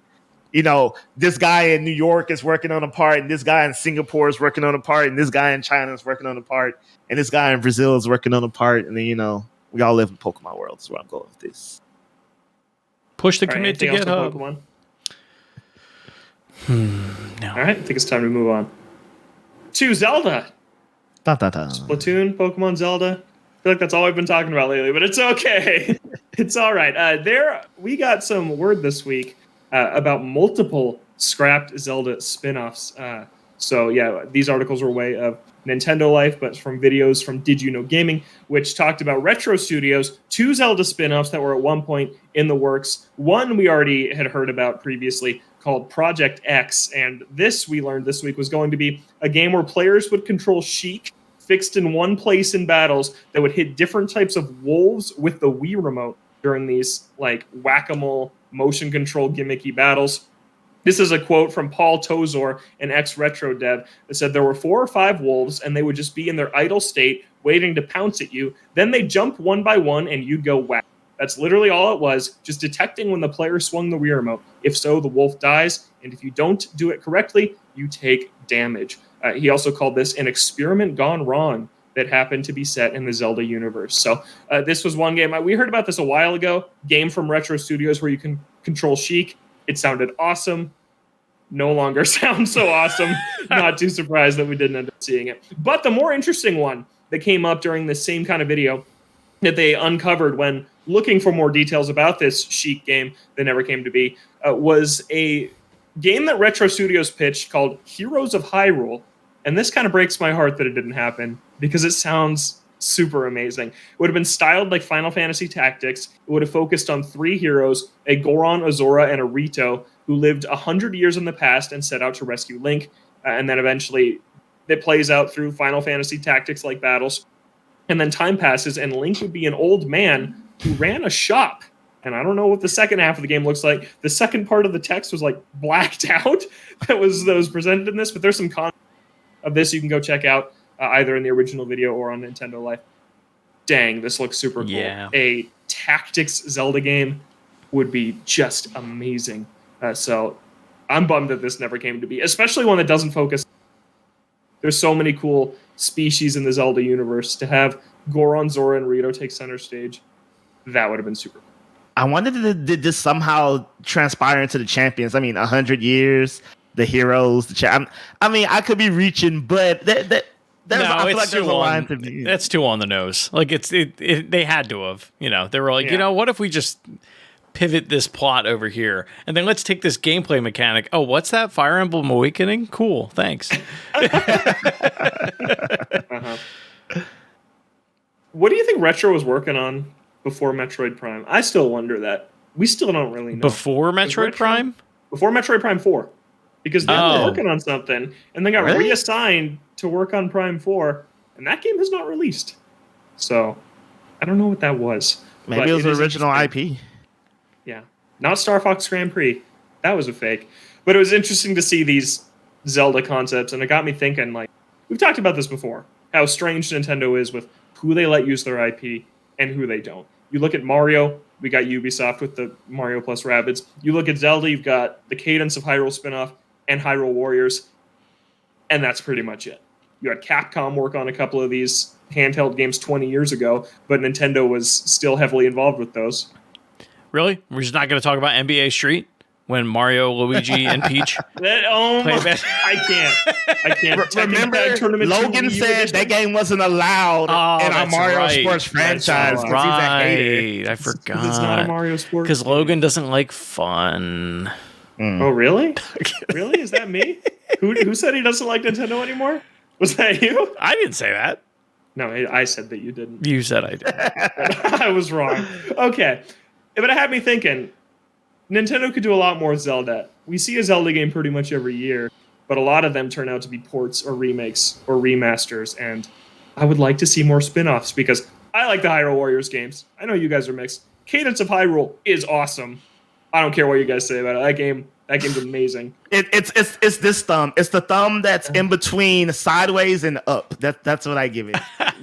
this guy in New York is working on a part, and this guy in Singapore is working on a part, and this guy in China is working on a part, and this guy in Brazil is working on a part, and then we all live in Pokemon world. Is where I'm going with this. Push the commit to GitHub. Pokemon? No. All right, I think it's time to move on to Zelda. Splatoon, Pokemon, Zelda. I feel like that's all we've been talking about lately, but it's okay. It's all right. We got some word this week about multiple scrapped Zelda spin-offs. So yeah, these articles were way of Nintendo Life, but from videos from Did You Know Gaming, which talked about Retro Studios, 2 Zelda spin-offs that were at one point in the works. One we already had heard about previously called Project X, and this we learned this week was going to be a game where players would control Sheik fixed in one place in battles that would hit different types of wolves with the Wii remote during these like whack-a-mole motion control gimmicky battles. This is a quote from Paul Tozor, an ex-retro dev, that said there were 4 or 5 wolves, and they would just be in their idle state, waiting to pounce at you. Then they jump one by one, and you'd go whack. That's literally all it was, just detecting when the player swung the Wii remote. If so, the wolf dies, and if you don't do it correctly, you take damage. He also called this an experiment gone wrong that happened to be set in the Zelda universe. So this was one game. We heard about this a while ago, game from Retro Studios where you can control Sheik. It sounded awesome. No longer sounds so awesome. Not too surprised that we didn't end up seeing it. But the more interesting one that came up during this same kind of video that they uncovered when looking for more details about this Sheik game that never came to be was a game that Retro Studios pitched called Heroes of Hyrule. And this kind of breaks my heart that it didn't happen because it sounds super amazing. It would have been styled like Final Fantasy Tactics. It would have focused on 3 heroes, a Goron, a Zora, and a Rito, who lived 100 years in the past and set out to rescue Link. And then eventually it plays out through Final Fantasy Tactics-like battles. And then time passes, and Link would be an old man who ran a shop. And I don't know what the second half of the game looks like. The second part of the text was like blacked out that was presented in this, but there's some content of this you can go check out either in the original video or on Nintendo Life. Dang, this looks super cool. Yeah. A tactics Zelda game would be just amazing. So I'm bummed that this never came to be, especially one that doesn't focus. There's so many cool species in the Zelda universe. To have Goron, Zora, and Rito take center stage, that would have been super cool. I wondered did this somehow transpire into the champions. I mean, 100 years, the heroes, I could be reaching, but I feel like there's a line to me. That's too on the nose. Like they had to have. They were like, what if we just pivot this plot over here, and then let's take this gameplay mechanic. Oh, what's that? Fire Emblem Awakening? Cool, thanks. What do you think Retro was working on before Metroid Prime? I still wonder that. We still don't really know. Before Metroid Prime? Before Metroid Prime 4. Because they were working on something, and they got reassigned to work on Prime 4, and that game has not released. So, I don't know what that was. Maybe it was the original IP. Yeah. Not Star Fox Grand Prix. That was a fake. But it was interesting to see these Zelda concepts, and it got me thinking, like, we've talked about this before, how strange Nintendo is with who they let use their IP and who they don't. You look at Mario, we got Ubisoft with the Mario plus Rabbids. You look at Zelda, you've got the Cadence of Hyrule spinoff and Hyrule Warriors, and that's pretty much it. You had Capcom work on a couple of these handheld games 20 years ago, but Nintendo was still heavily involved with those. Really? We're just not going to talk about NBA Street when Mario, Luigi, and Peach I can't. Remember, Logan said that game wasn't allowed in a Mario Sports franchise. Right. I forgot. It's not a Mario Sports. Because Logan doesn't like fun. Oh, really? Really? Is that me? Who said he doesn't like Nintendo anymore? Was that you? I didn't say that. No, I said that you didn't. You said I did. I was wrong. Okay. But it had me thinking, Nintendo could do a lot more with Zelda. We see a Zelda game pretty much every year, but a lot of them turn out to be ports or remakes or remasters, and I would like to see more spin-offs because I like the Hyrule Warriors games. I know you guys are mixed. Cadence of Hyrule is awesome. I don't care what you guys say about it. That game's amazing. It's this thumb. It's the thumb that's in between sideways and up. That's what I give it.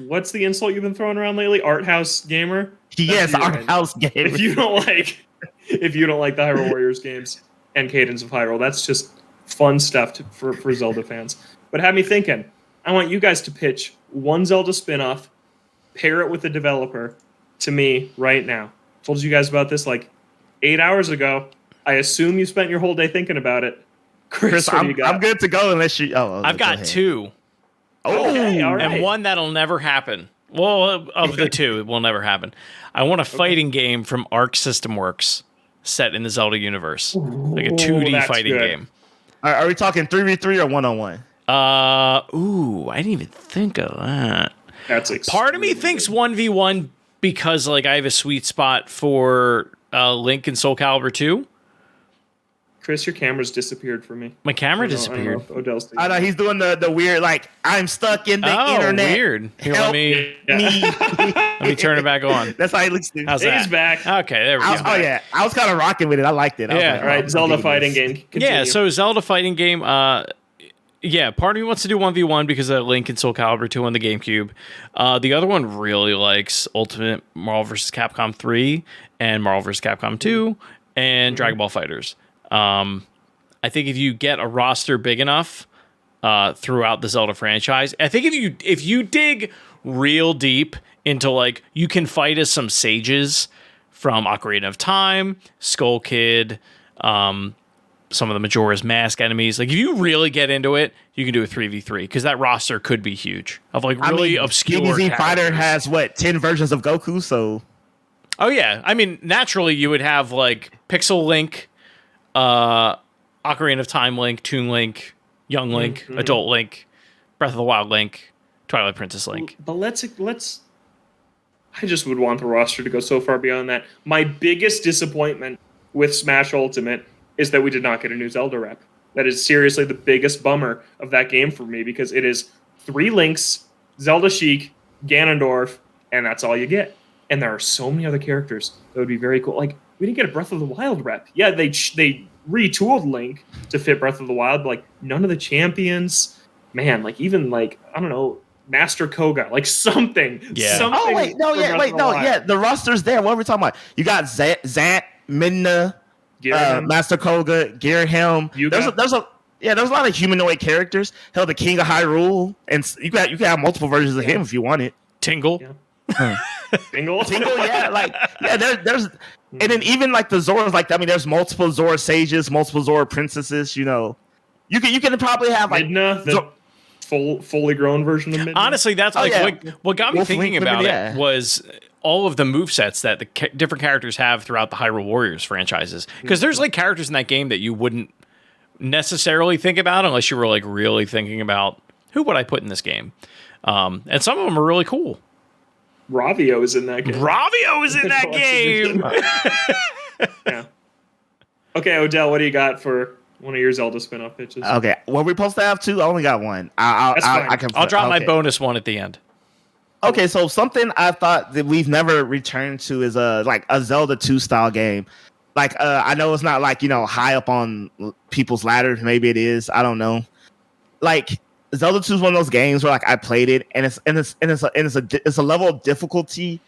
What's the insult you've been throwing around lately? Art house gamer? Yes, art house gamer. If you don't like the Hyrule Warriors games, and Cadence of Hyrule. That's just fun stuff for Zelda fans. But had me thinking, I want you guys to pitch one Zelda spinoff, pair it with the developer to me right now. Told you guys about this like 8 hours ago. I assume you spent your whole day thinking about it. Chris, what do you got? I'm good to go unless you. I've got two. Oh, okay, all right. And one that'll never happen. Well, of the two, it will never happen. I want a fighting game from Arc System Works set in the Zelda universe. Like a 2D fighting game. Are we talking 3v3 or 1-on-1? I didn't even think of that. That's part of me thinks 1v1 because like I have a sweet spot for Link and Soul Calibur 2. Chris, your camera's disappeared for me. My camera disappeared. I know he's doing the weird like I'm stuck in the internet. Weird. Here, let me turn it back on. That's how he looks. How's that? He's back. Okay, there we go. Oh yeah, I was kind of rocking with it. I liked it. Yeah. All right, Zelda fighting game. Continue. Yeah, so Zelda fighting game. Yeah, part of me wants to do 1v1 because of Link and Soul Calibur 2 on the GameCube. The other one really likes Ultimate Marvel vs. Capcom 3 and Marvel vs. Capcom 2 and Dragon Ball Fighters. I think if you get a roster big enough throughout the Zelda franchise, I think if you dig real deep into like you can fight as some sages from Ocarina of Time, Skull Kid, some of the Majora's Mask enemies. Like if you really get into it, you can do a 3v3 because that roster could be huge of like really obscure. DBZ Fighter has 10 versions of Goku, so. Oh yeah, I mean naturally you would have like Pixel Link. Ocarina of Time Link, Toon Link, Young Link, Adult Link, Breath of the Wild Link, Twilight Princess Link. But let's. I just would want the roster to go so far beyond that. My biggest disappointment with Smash Ultimate is that we did not get a new Zelda rep. That is seriously the biggest bummer of that game for me because it is 3 Links, Zelda Sheik, Ganondorf, and that's all you get. And there are so many other characters that would be very cool. Like, we didn't get a Breath of the Wild rep. Yeah, they retooled Link to fit Breath of the Wild, but like none of the champions, man, like even like I don't know, Master Koga, like something. Yeah. Something the roster's there. What are we talking about? You got Zant, Midna, Master Koga, Gearhelm. There's a lot of humanoid characters. Hell, the King of Hyrule, and you can have multiple versions of him if you want it. Tingle. Yeah. Tingle, there's and then even like the Zoras, like I mean, there's multiple Zora sages, multiple Zora princesses. You know, you can probably have like Midna, the fully grown version of Midna. Honestly, that's what got me thinking about it was all of the movesets that the different characters have throughout the Hyrule Warriors franchises. Because there's like characters in that game that you wouldn't necessarily think about unless you were like really thinking about who would I put in this game. And some of them are really cool. Ravio is in that game. Yeah. Okay, Odell, what do you got for one of your Zelda spin-off pitches? Okay, well, we're supposed to have 2. I only got 1. I'll drop my bonus one at the end. Okay, so something I thought that we've never returned to is a Zelda 2 style game. Like I know it's not like high up on people's ladders. Maybe it is. I don't know. Like Zelda 2 is one of those games where like I played it and it's a level of difficulty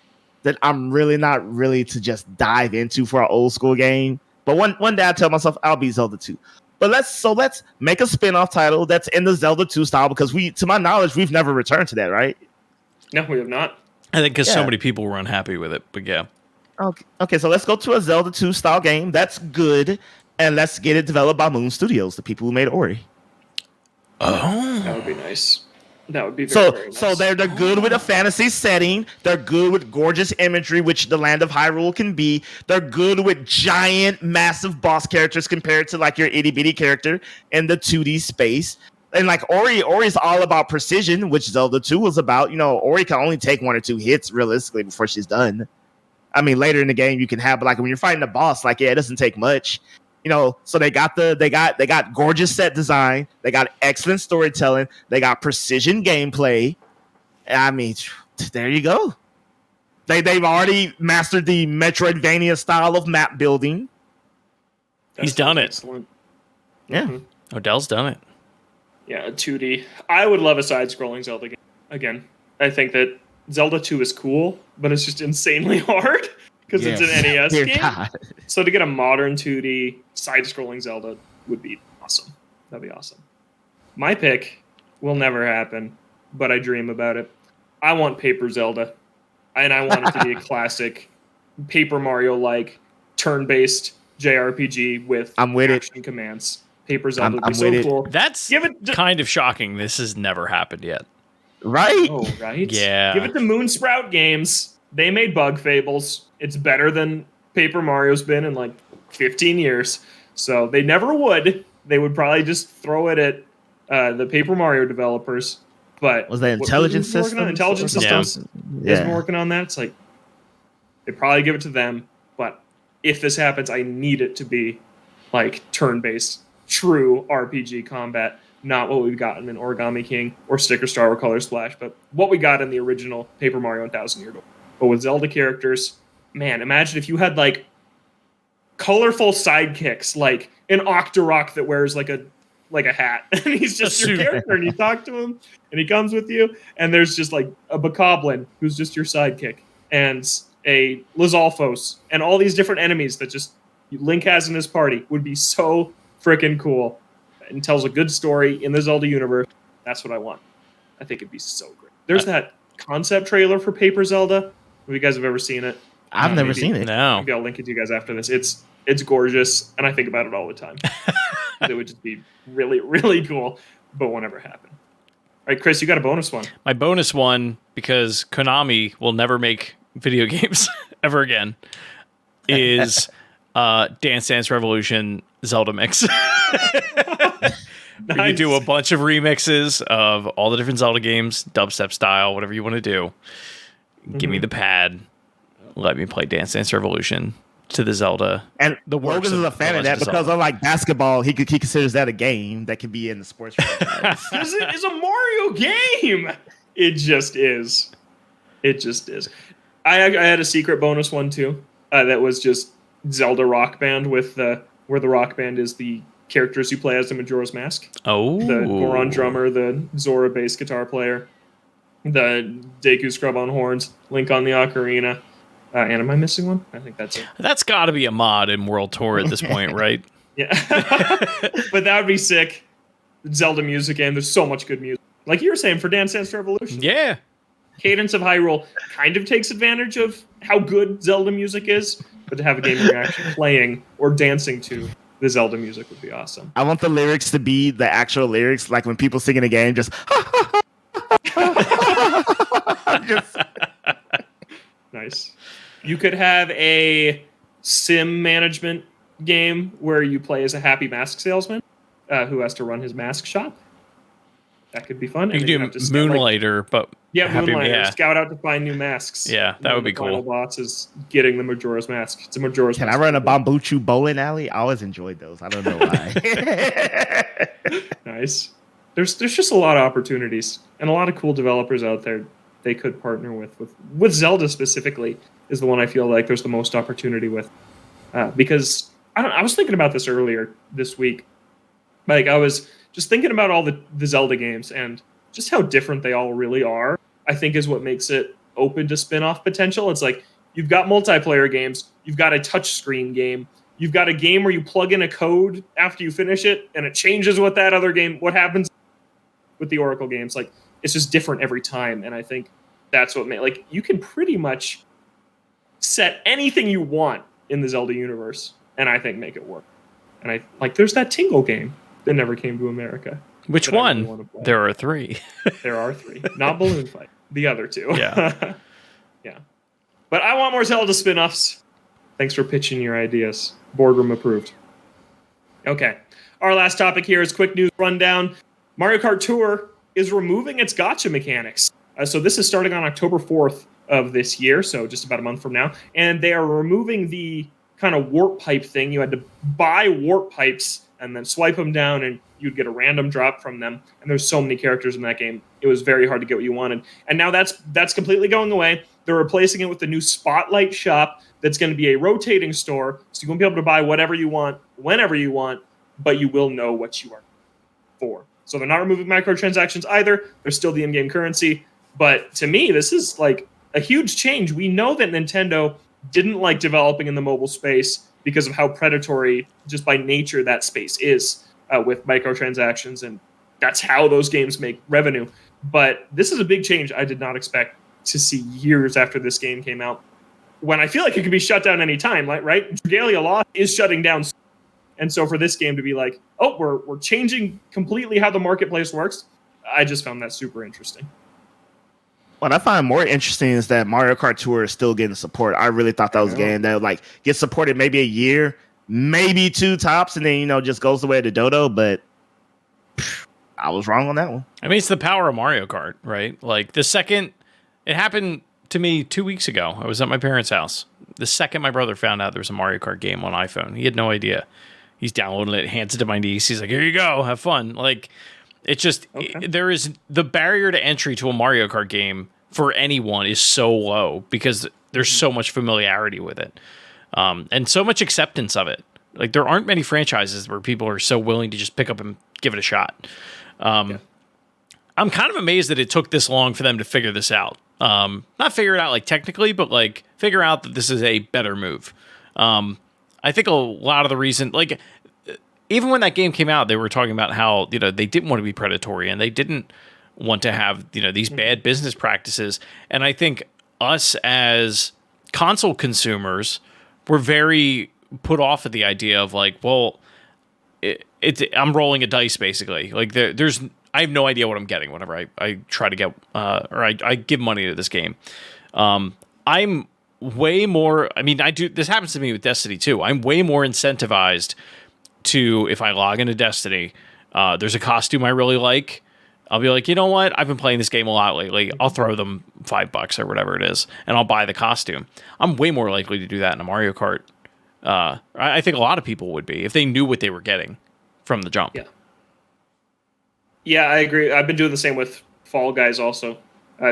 that I'm really not to just dive into for an old school game. But one day I tell myself I'll be Zelda 2. But let's make a spin-off title that's in the Zelda 2 style because to my knowledge, we've never returned to that, right? No, we have not. I think because so many people were unhappy with it, but yeah. Okay, so let's go to a Zelda 2 style game that's good, and let's get it developed by Moon Studios, the people who made Ori. Oh, that would be nice. That would be very nice. So they're good with a fantasy setting. They're good with gorgeous imagery, which the land of Hyrule can be. They're good with giant, massive boss characters compared to like your itty bitty character in the 2D space. And like Ori's all about precision, which Zelda 2 was about. Ori can only take 1 or 2 hits realistically before she's done. I mean, later in the game you can have, but like when you're fighting a boss, like it doesn't take much. So they got gorgeous set design, they got excellent storytelling, they got precision gameplay. I mean, there you go. They've already mastered the Metroidvania style of map building. He's done it. Excellent. Yeah. Mm-hmm. Odell's done it. Yeah, 2D. I would love a side-scrolling Zelda game. Again, I think that Zelda 2 is cool, but it's just insanely hard. because it's an NES Dear game. God. So to get a modern 2D side-scrolling Zelda would be awesome. That'd be awesome. My pick will never happen, but I dream about it. I want Paper Zelda, and I want it to be a classic Paper Mario-like turn-based JRPG with action commands. Paper Zelda would be so cool. That's kind of shocking. This has never happened yet. Right? Oh, right? Yeah. Give it to Moonsprout Games. They made Bug Fables. It's better than Paper Mario's been in like 15 years. So they never would. They would probably just throw it at the Paper Mario developers. But was that Intelligent Systems? Intelligent Systems has been working on that. It's like they probably give it to them. But if this happens, I need it to be like turn-based, true RPG combat, not what we've gotten in Origami King or Sticker Star or Color Splash, but what we got in the original Paper Mario 1000 Year Door. But with Zelda characters, man, imagine if you had like colorful sidekicks, like an Octorok that wears like a hat, and he's just your character, and you talk to him, and he comes with you, and there's just like a Bokoblin who's just your sidekick, and a Lizalfos, and all these different enemies that just Link has in his party would be so freaking cool, and tells a good story in the Zelda universe. That's what I want. I think it'd be so great. There's that concept trailer for Paper Zelda. If you guys have ever seen it, I've never seen it. No. Maybe I'll link it to you guys after this. It's gorgeous, and I think about it all the time. It would just be really, really cool, but won't ever happen. All right, Chris, you got a bonus one. My bonus one, because Konami will never make video games ever again, is Dance Dance Revolution Zelda mix. Nice. You do a bunch of remixes of all the different Zelda games, dubstep style, whatever you want to do. Give me the pad. Let me play Dance Dance Revolution to the Zelda. And Logan is a fan of that because unlike basketball, he considers that a game that can be in the sports franchise. It's a Mario game. It just is. It just is. I had a secret bonus one too. That was just Zelda Rock Band with where the Rock Band is the characters you play as the Majora's Mask. Oh, the Goron drummer, the Zora bass guitar player, the Deku Scrub on horns, Link on the ocarina. And am I missing one? I think that's it. That's got to be a mod in World Tour at this point, right? Yeah. But that would be sick. Zelda music game. There's so much good music. Like you were saying for Dance Dance Revolution. Yeah. Cadence of Hyrule kind of takes advantage of how good Zelda music is, but to have a game where you're actually playing or dancing to the Zelda music would be awesome. I want the lyrics to be the actual lyrics, like when people sing in a game, just Nice. You could have a sim management game where you play as a happy mask salesman who has to run his mask shop. That could be fun. You could do Moonlighter, but Moonlighter. Yeah. Scout out to find new masks. Yeah, that would be cool. The final boss is getting the Majora's Mask. It's a Majora's Can Mask. I run a Bambuchu bowling alley? I always enjoyed those. I don't know why. Nice. There's just a lot of opportunities and a lot of cool developers out there they could partner with Zelda specifically is the one I feel like there's the most opportunity with. Because I was thinking about this earlier this week. Like I was just thinking about all the Zelda games and just how different they all really are, I think is what makes it open to spin-off potential. It's like you've got multiplayer games, you've got a touchscreen game, you've got a game where you plug in a code after you finish it and it changes what happens with the Oracle games. Like it's just different every time. And I think that's what like you can pretty much set anything you want in the Zelda universe and I think make it work. And I like there's that Tingle game that never came to America. Which one? Really there are 3. There are 3. Not Balloon Fight. The other 2. Yeah. Yeah. But I want more Zelda spin-offs. Thanks for pitching your ideas. Boardroom approved. Okay. Our last topic here is quick news rundown. Mario Kart Tour is removing its gacha mechanics. So this is starting on October 4th of this year, so just about a month from now. And they are removing the kind of warp pipe thing. You had to buy warp pipes and then swipe them down and you'd get a random drop from them. And there's so many characters in that game. It was very hard to get what you wanted. And now that's completely going away. They're replacing it with the new Spotlight shop that's going to be a rotating store. So you won't be able to buy whatever you want, whenever you want, but you will know what you are for. So they're not removing microtransactions either. They're still the in-game currency. But to me, this is like a huge change. We know that Nintendo didn't like developing in the mobile space because of how predatory, just by nature, that space is with microtransactions, and that's how those games make revenue. But this is a big change I did not expect to see years after this game came out, when I feel like it could be shut down anytime, right? Dragalia Lost is shutting down. And so for this game to be like, oh, we're changing completely how the marketplace works, I just found that super interesting. What I find more interesting is that Mario Kart Tour is still getting support. I really thought that was a game that would like get supported maybe a year, maybe 2 tops, and then just goes the way of the dodo. But I was wrong on that one. I mean, it's the power of Mario Kart, right? Like the second it happened to me 2 weeks ago, I was at my parents' house. The second my brother found out there was a Mario Kart game on iPhone, he had no idea. He's downloading it, hands it to my niece. He's like, "Here you go, have fun." Like, it's just there is the barrier to entry to a Mario Kart game for anyone is so low because there's so much familiarity with it, and so much acceptance of it. Like, there aren't many franchises where people are so willing to just pick up and give it a shot. I'm kind of amazed that it took this long for them to figure this out. Not figure it out like technically, but like figure out that this is a better move. I think a lot of the reason, like, even when that game came out, they were talking about how, they didn't want to be predatory and they didn't want to have, these bad business practices. And I think us as console consumers were very put off at the idea of like, well, I'm rolling a dice basically. Like I have no idea what I'm getting whenever I try to get, or I give money to this game. I'm way more, this happens to me with Destiny too. I'm way more incentivized to, if I log into Destiny, there's a costume I really like, I'll be like, you know what? I've been playing this game a lot lately. I'll throw them $5 or whatever it is, and I'll buy the costume. I'm way more likely to do that in a Mario Kart. I think a lot of people would be if they knew what they were getting from the jump. Yeah, I agree. I've been doing the same with Fall Guys also,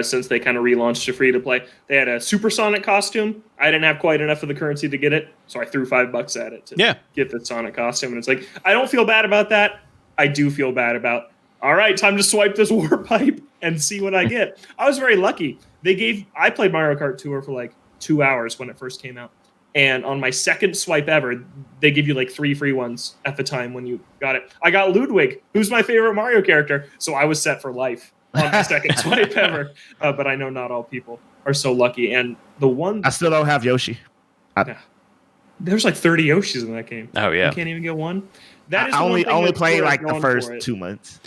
since they kind of relaunched to free to play. They had a Supersonic costume. I didn't have quite enough of the currency to get it, so I threw $5 at it to get the Sonic costume. And it's like, I don't feel bad about that. I do feel bad about, all right, time to swipe this warp pipe and see what I get. I was very lucky. I played Mario Kart Tour for like 2 hours when it first came out. And on my second swipe ever, they give you like 3 free ones at the time when you got it. I got Ludwig, who's my favorite Mario character, so I was set for life on my second swipe ever. But I know not all people are so lucky. And the one... I still don't have Yoshi. There's like 30 Yoshis in that game. Oh, yeah. You can't even get one. That is I only played like the first 2 months.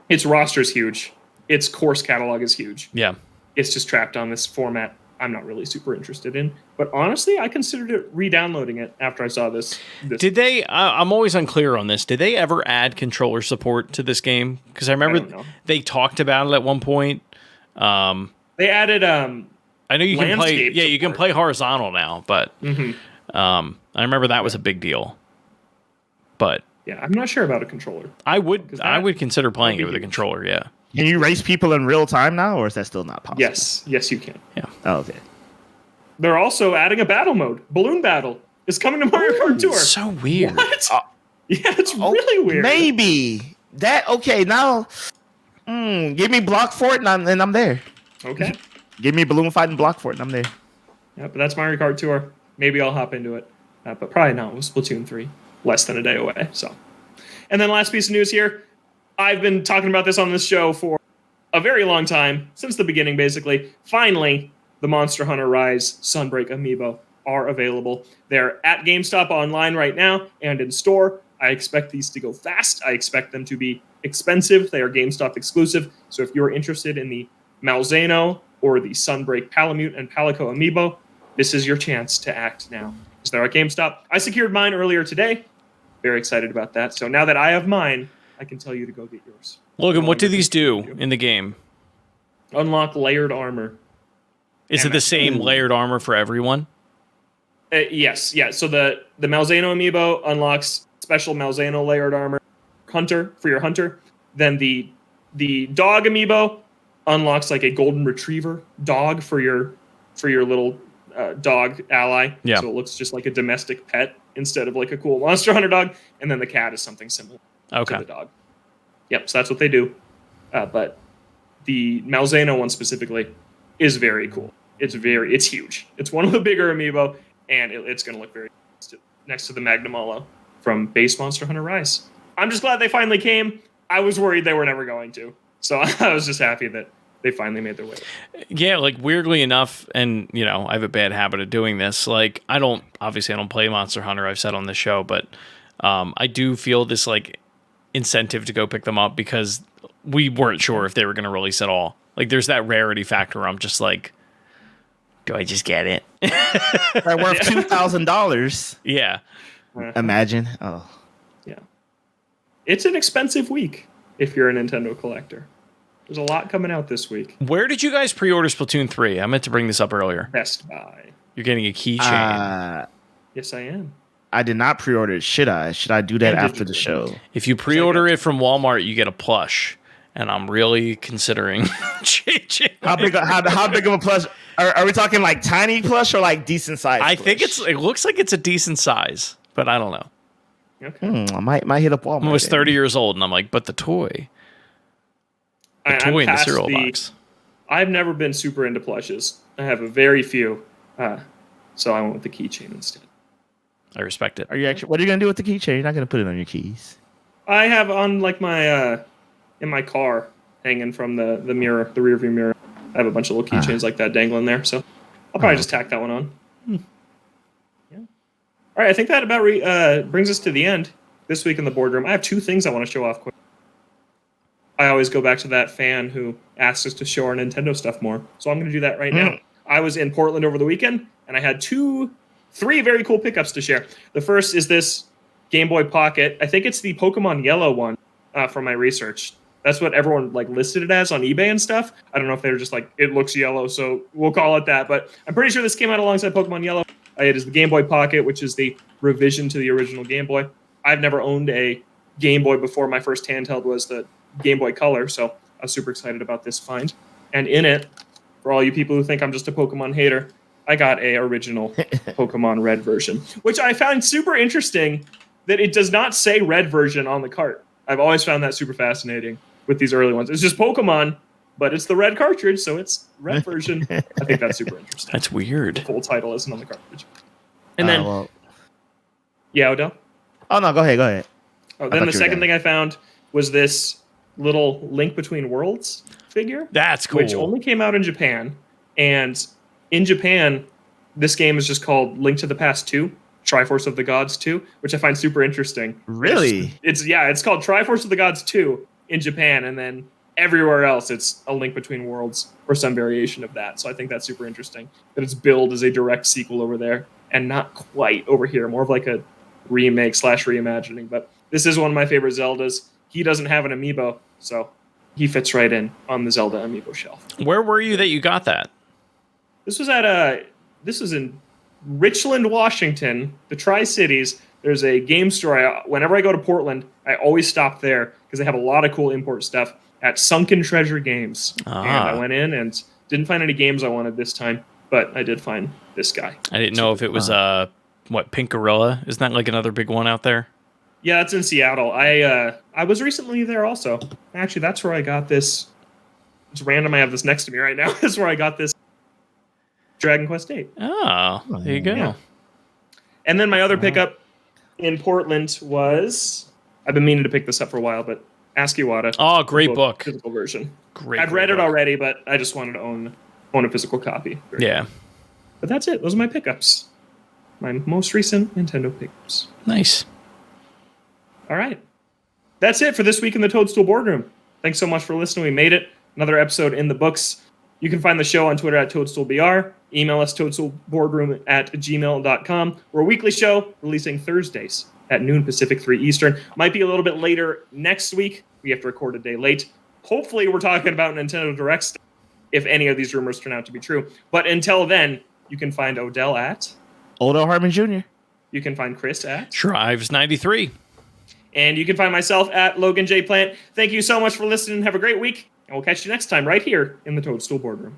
Its roster's huge. Its course catalog is huge. Yeah. It's just trapped on this format I'm not really super interested in. But honestly, I considered it re-downloading it after I saw this. Did they... I'm always unclear on this. Did they ever add controller support to this game? Because I remember they talked about it at one point. They added... I know you can play... Yeah, you can play horizontal now, but... I remember that was a big deal. But... Yeah, I'm not sure about a controller. I would consider playing it with a controller, yeah. Can you race people in real time now, or is that still not possible? Yes, you can. Yeah. Oh, okay. They're also adding a battle mode. Balloon Battle is coming to Mario Kart Tour. So weird. What? Yeah, it's really weird. Maybe. Now, give me Block Fort and I'm there. Okay. Give me Balloon Fight and Block Fort and I'm there. Yeah, but that's Mario Kart Tour. Maybe I'll hop into it. But probably not with Splatoon 3. Less than a day away. So, and then last piece of news here. I've been talking about this on this show for a very long time, since the beginning, basically. Finally, the Monster Hunter Rise Sunbreak amiibo are available. They're at GameStop online right now and in store. I expect these to go fast. I expect them to be expensive. They are GameStop exclusive. So if you're interested in the Malzeno or the Sunbreak Palamute and Palico amiibo, this is your chance to act now. So they're at GameStop. I secured mine earlier today. Very excited about that. So now that I have mine, I can tell you to go get yours. Logan, what do these do in the game? Unlock layered armor. Is it the same layered armor for everyone? Yes. Yeah. So the Malzeno amiibo unlocks special Malzeno layered armor hunter for your hunter. Then the dog amiibo unlocks like a golden retriever dog for your little dog ally. Yeah. So it looks just like a domestic pet instead of like a cool Monster Hunter dog. And then the cat is something similar to the dog. Yep. So that's what they do. But the Malzeno one specifically is very cool. It's huge. It's one of the bigger amiibo, and it's going to look very next to the Magnamalo from Base Monster Hunter Rise. I'm just glad they finally came. I was worried they were never going to, so I was just happy that they finally made their way. Yeah, like weirdly enough, and you know, I have a bad habit of doing this. Like, I don't play Monster Hunter. I've said on this show, but I do feel this like incentive to go pick them up because we weren't sure if they were going to release at all. Like, there's that rarity factor. I'm just like, do I just get it? They're worth $2,000. Yeah. Imagine. Oh, yeah. It's an expensive week if you're a Nintendo collector. There's a lot coming out this week. Where did you guys pre-order Splatoon 3? I meant to bring this up earlier. Best Buy. You're getting a keychain. Yes, I am. I did not pre-order it. Should I? Should I do that after the show? If you pre-order it from Walmart, you get a plush. And I'm really considering changing. How big of a plush? Are we talking like tiny plush or like decent size? I plush? think it looks like it's a decent size, but I don't know. Okay. I might hit up Walmart. I'm almost 30 years old, and I'm like, but the toy. The toy in the cereal box. I've never been super into plushes. I have a very few, so I went with the keychain instead. I respect it. What are you gonna do with the keychain? You're not gonna put it on your keys. I have on like my in my car, hanging from the mirror, the rear view mirror. I have a bunch of little keychains like that dangling there, so I'll probably just tack that one on. Yeah. All right, I think that about brings us to the end this week in the boardroom. I have two things I want to show off quick. I always go back to that fan who asked us to show our Nintendo stuff more, so I'm going to do that right now. I was in Portland over the weekend, and I had three very cool pickups to share. The first is this Gameboy Pocket. I think it's the Pokemon Yellow one from my research. That's what everyone like listed it as on eBay and stuff. I don't know if they were just like, it looks yellow, so we'll call it that. But I'm pretty sure this came out alongside Pokemon Yellow. It is the Gameboy Pocket, which is the revision to the original Game Boy. I've never owned a Game Boy before. My first handheld was the Game Boy Color, so I was super excited about this find. And in it, for all you people who think I'm just a Pokemon hater, I got a original Pokemon Red version, which I found super interesting that it does not say Red version on the cart. I've always found that super fascinating with these early ones. It's just Pokemon, but it's the red cartridge, so it's Red version. I think that's super interesting. That's weird. The full title isn't on the cartridge. And then, yeah, Odell? Oh, no, go ahead. Oh, then the second thing I found was this little Link Between Worlds figure. That's cool. Which only came out in Japan. And in Japan, this game is just called Link to the Past 2, Triforce of the Gods 2, which I find super interesting. Really? It's called Triforce of the Gods 2 in Japan, and then everywhere else it's a Link Between Worlds or some variation of that. So I think that's super interesting that it's billed as a direct sequel over there and not quite over here, more of like a remake / reimagining. But this is one of my favorite Zeldas. He doesn't have an amiibo, so he fits right in on the Zelda amiibo shelf. Where were you that you got that? This was in Richland, Washington, the Tri-Cities. There's a game store. Whenever I go to Portland, I always stop there because they have a lot of cool import stuff at Sunken Treasure Games. And I went in and didn't find any games I wanted this time, but I did find this guy. I didn't know if it was Pink Gorilla? Isn't that like another big one out there? Yeah, it's in Seattle. I was recently there also. Actually, that's where I got this. It's random. I have this next to me right now. That's where I got this Dragon Quest VIII. Oh, there you go. Yeah. And then my other pickup in Portland was, I've been meaning to pick this up for a while, but Ask Iwata. Oh, great book. Physical version. Great. I'd read it already, but I just wanted to own a physical copy. Yeah. But that's it. Those are my pickups. My most recent Nintendo pickups. Nice. All right. That's it for this week in the Toadstool Boardroom. Thanks so much for listening. We made it. Another episode in the books. You can find the show on Twitter at ToadstoolBR. Email us toadstoolboardroom@gmail.com. We're a weekly show releasing Thursdays at noon Pacific, 3 Eastern. Might be a little bit later next week. We have to record a day late. Hopefully we're talking about Nintendo Direct stuff, if any of these rumors turn out to be true. But until then, you can find Odell at Odell Harmon Jr. You can find Chris at Shrives93. And you can find myself at Logan J. Plant. Thank you so much for listening. Have a great week. And we'll catch you next time right here in the Toadstool Boardroom.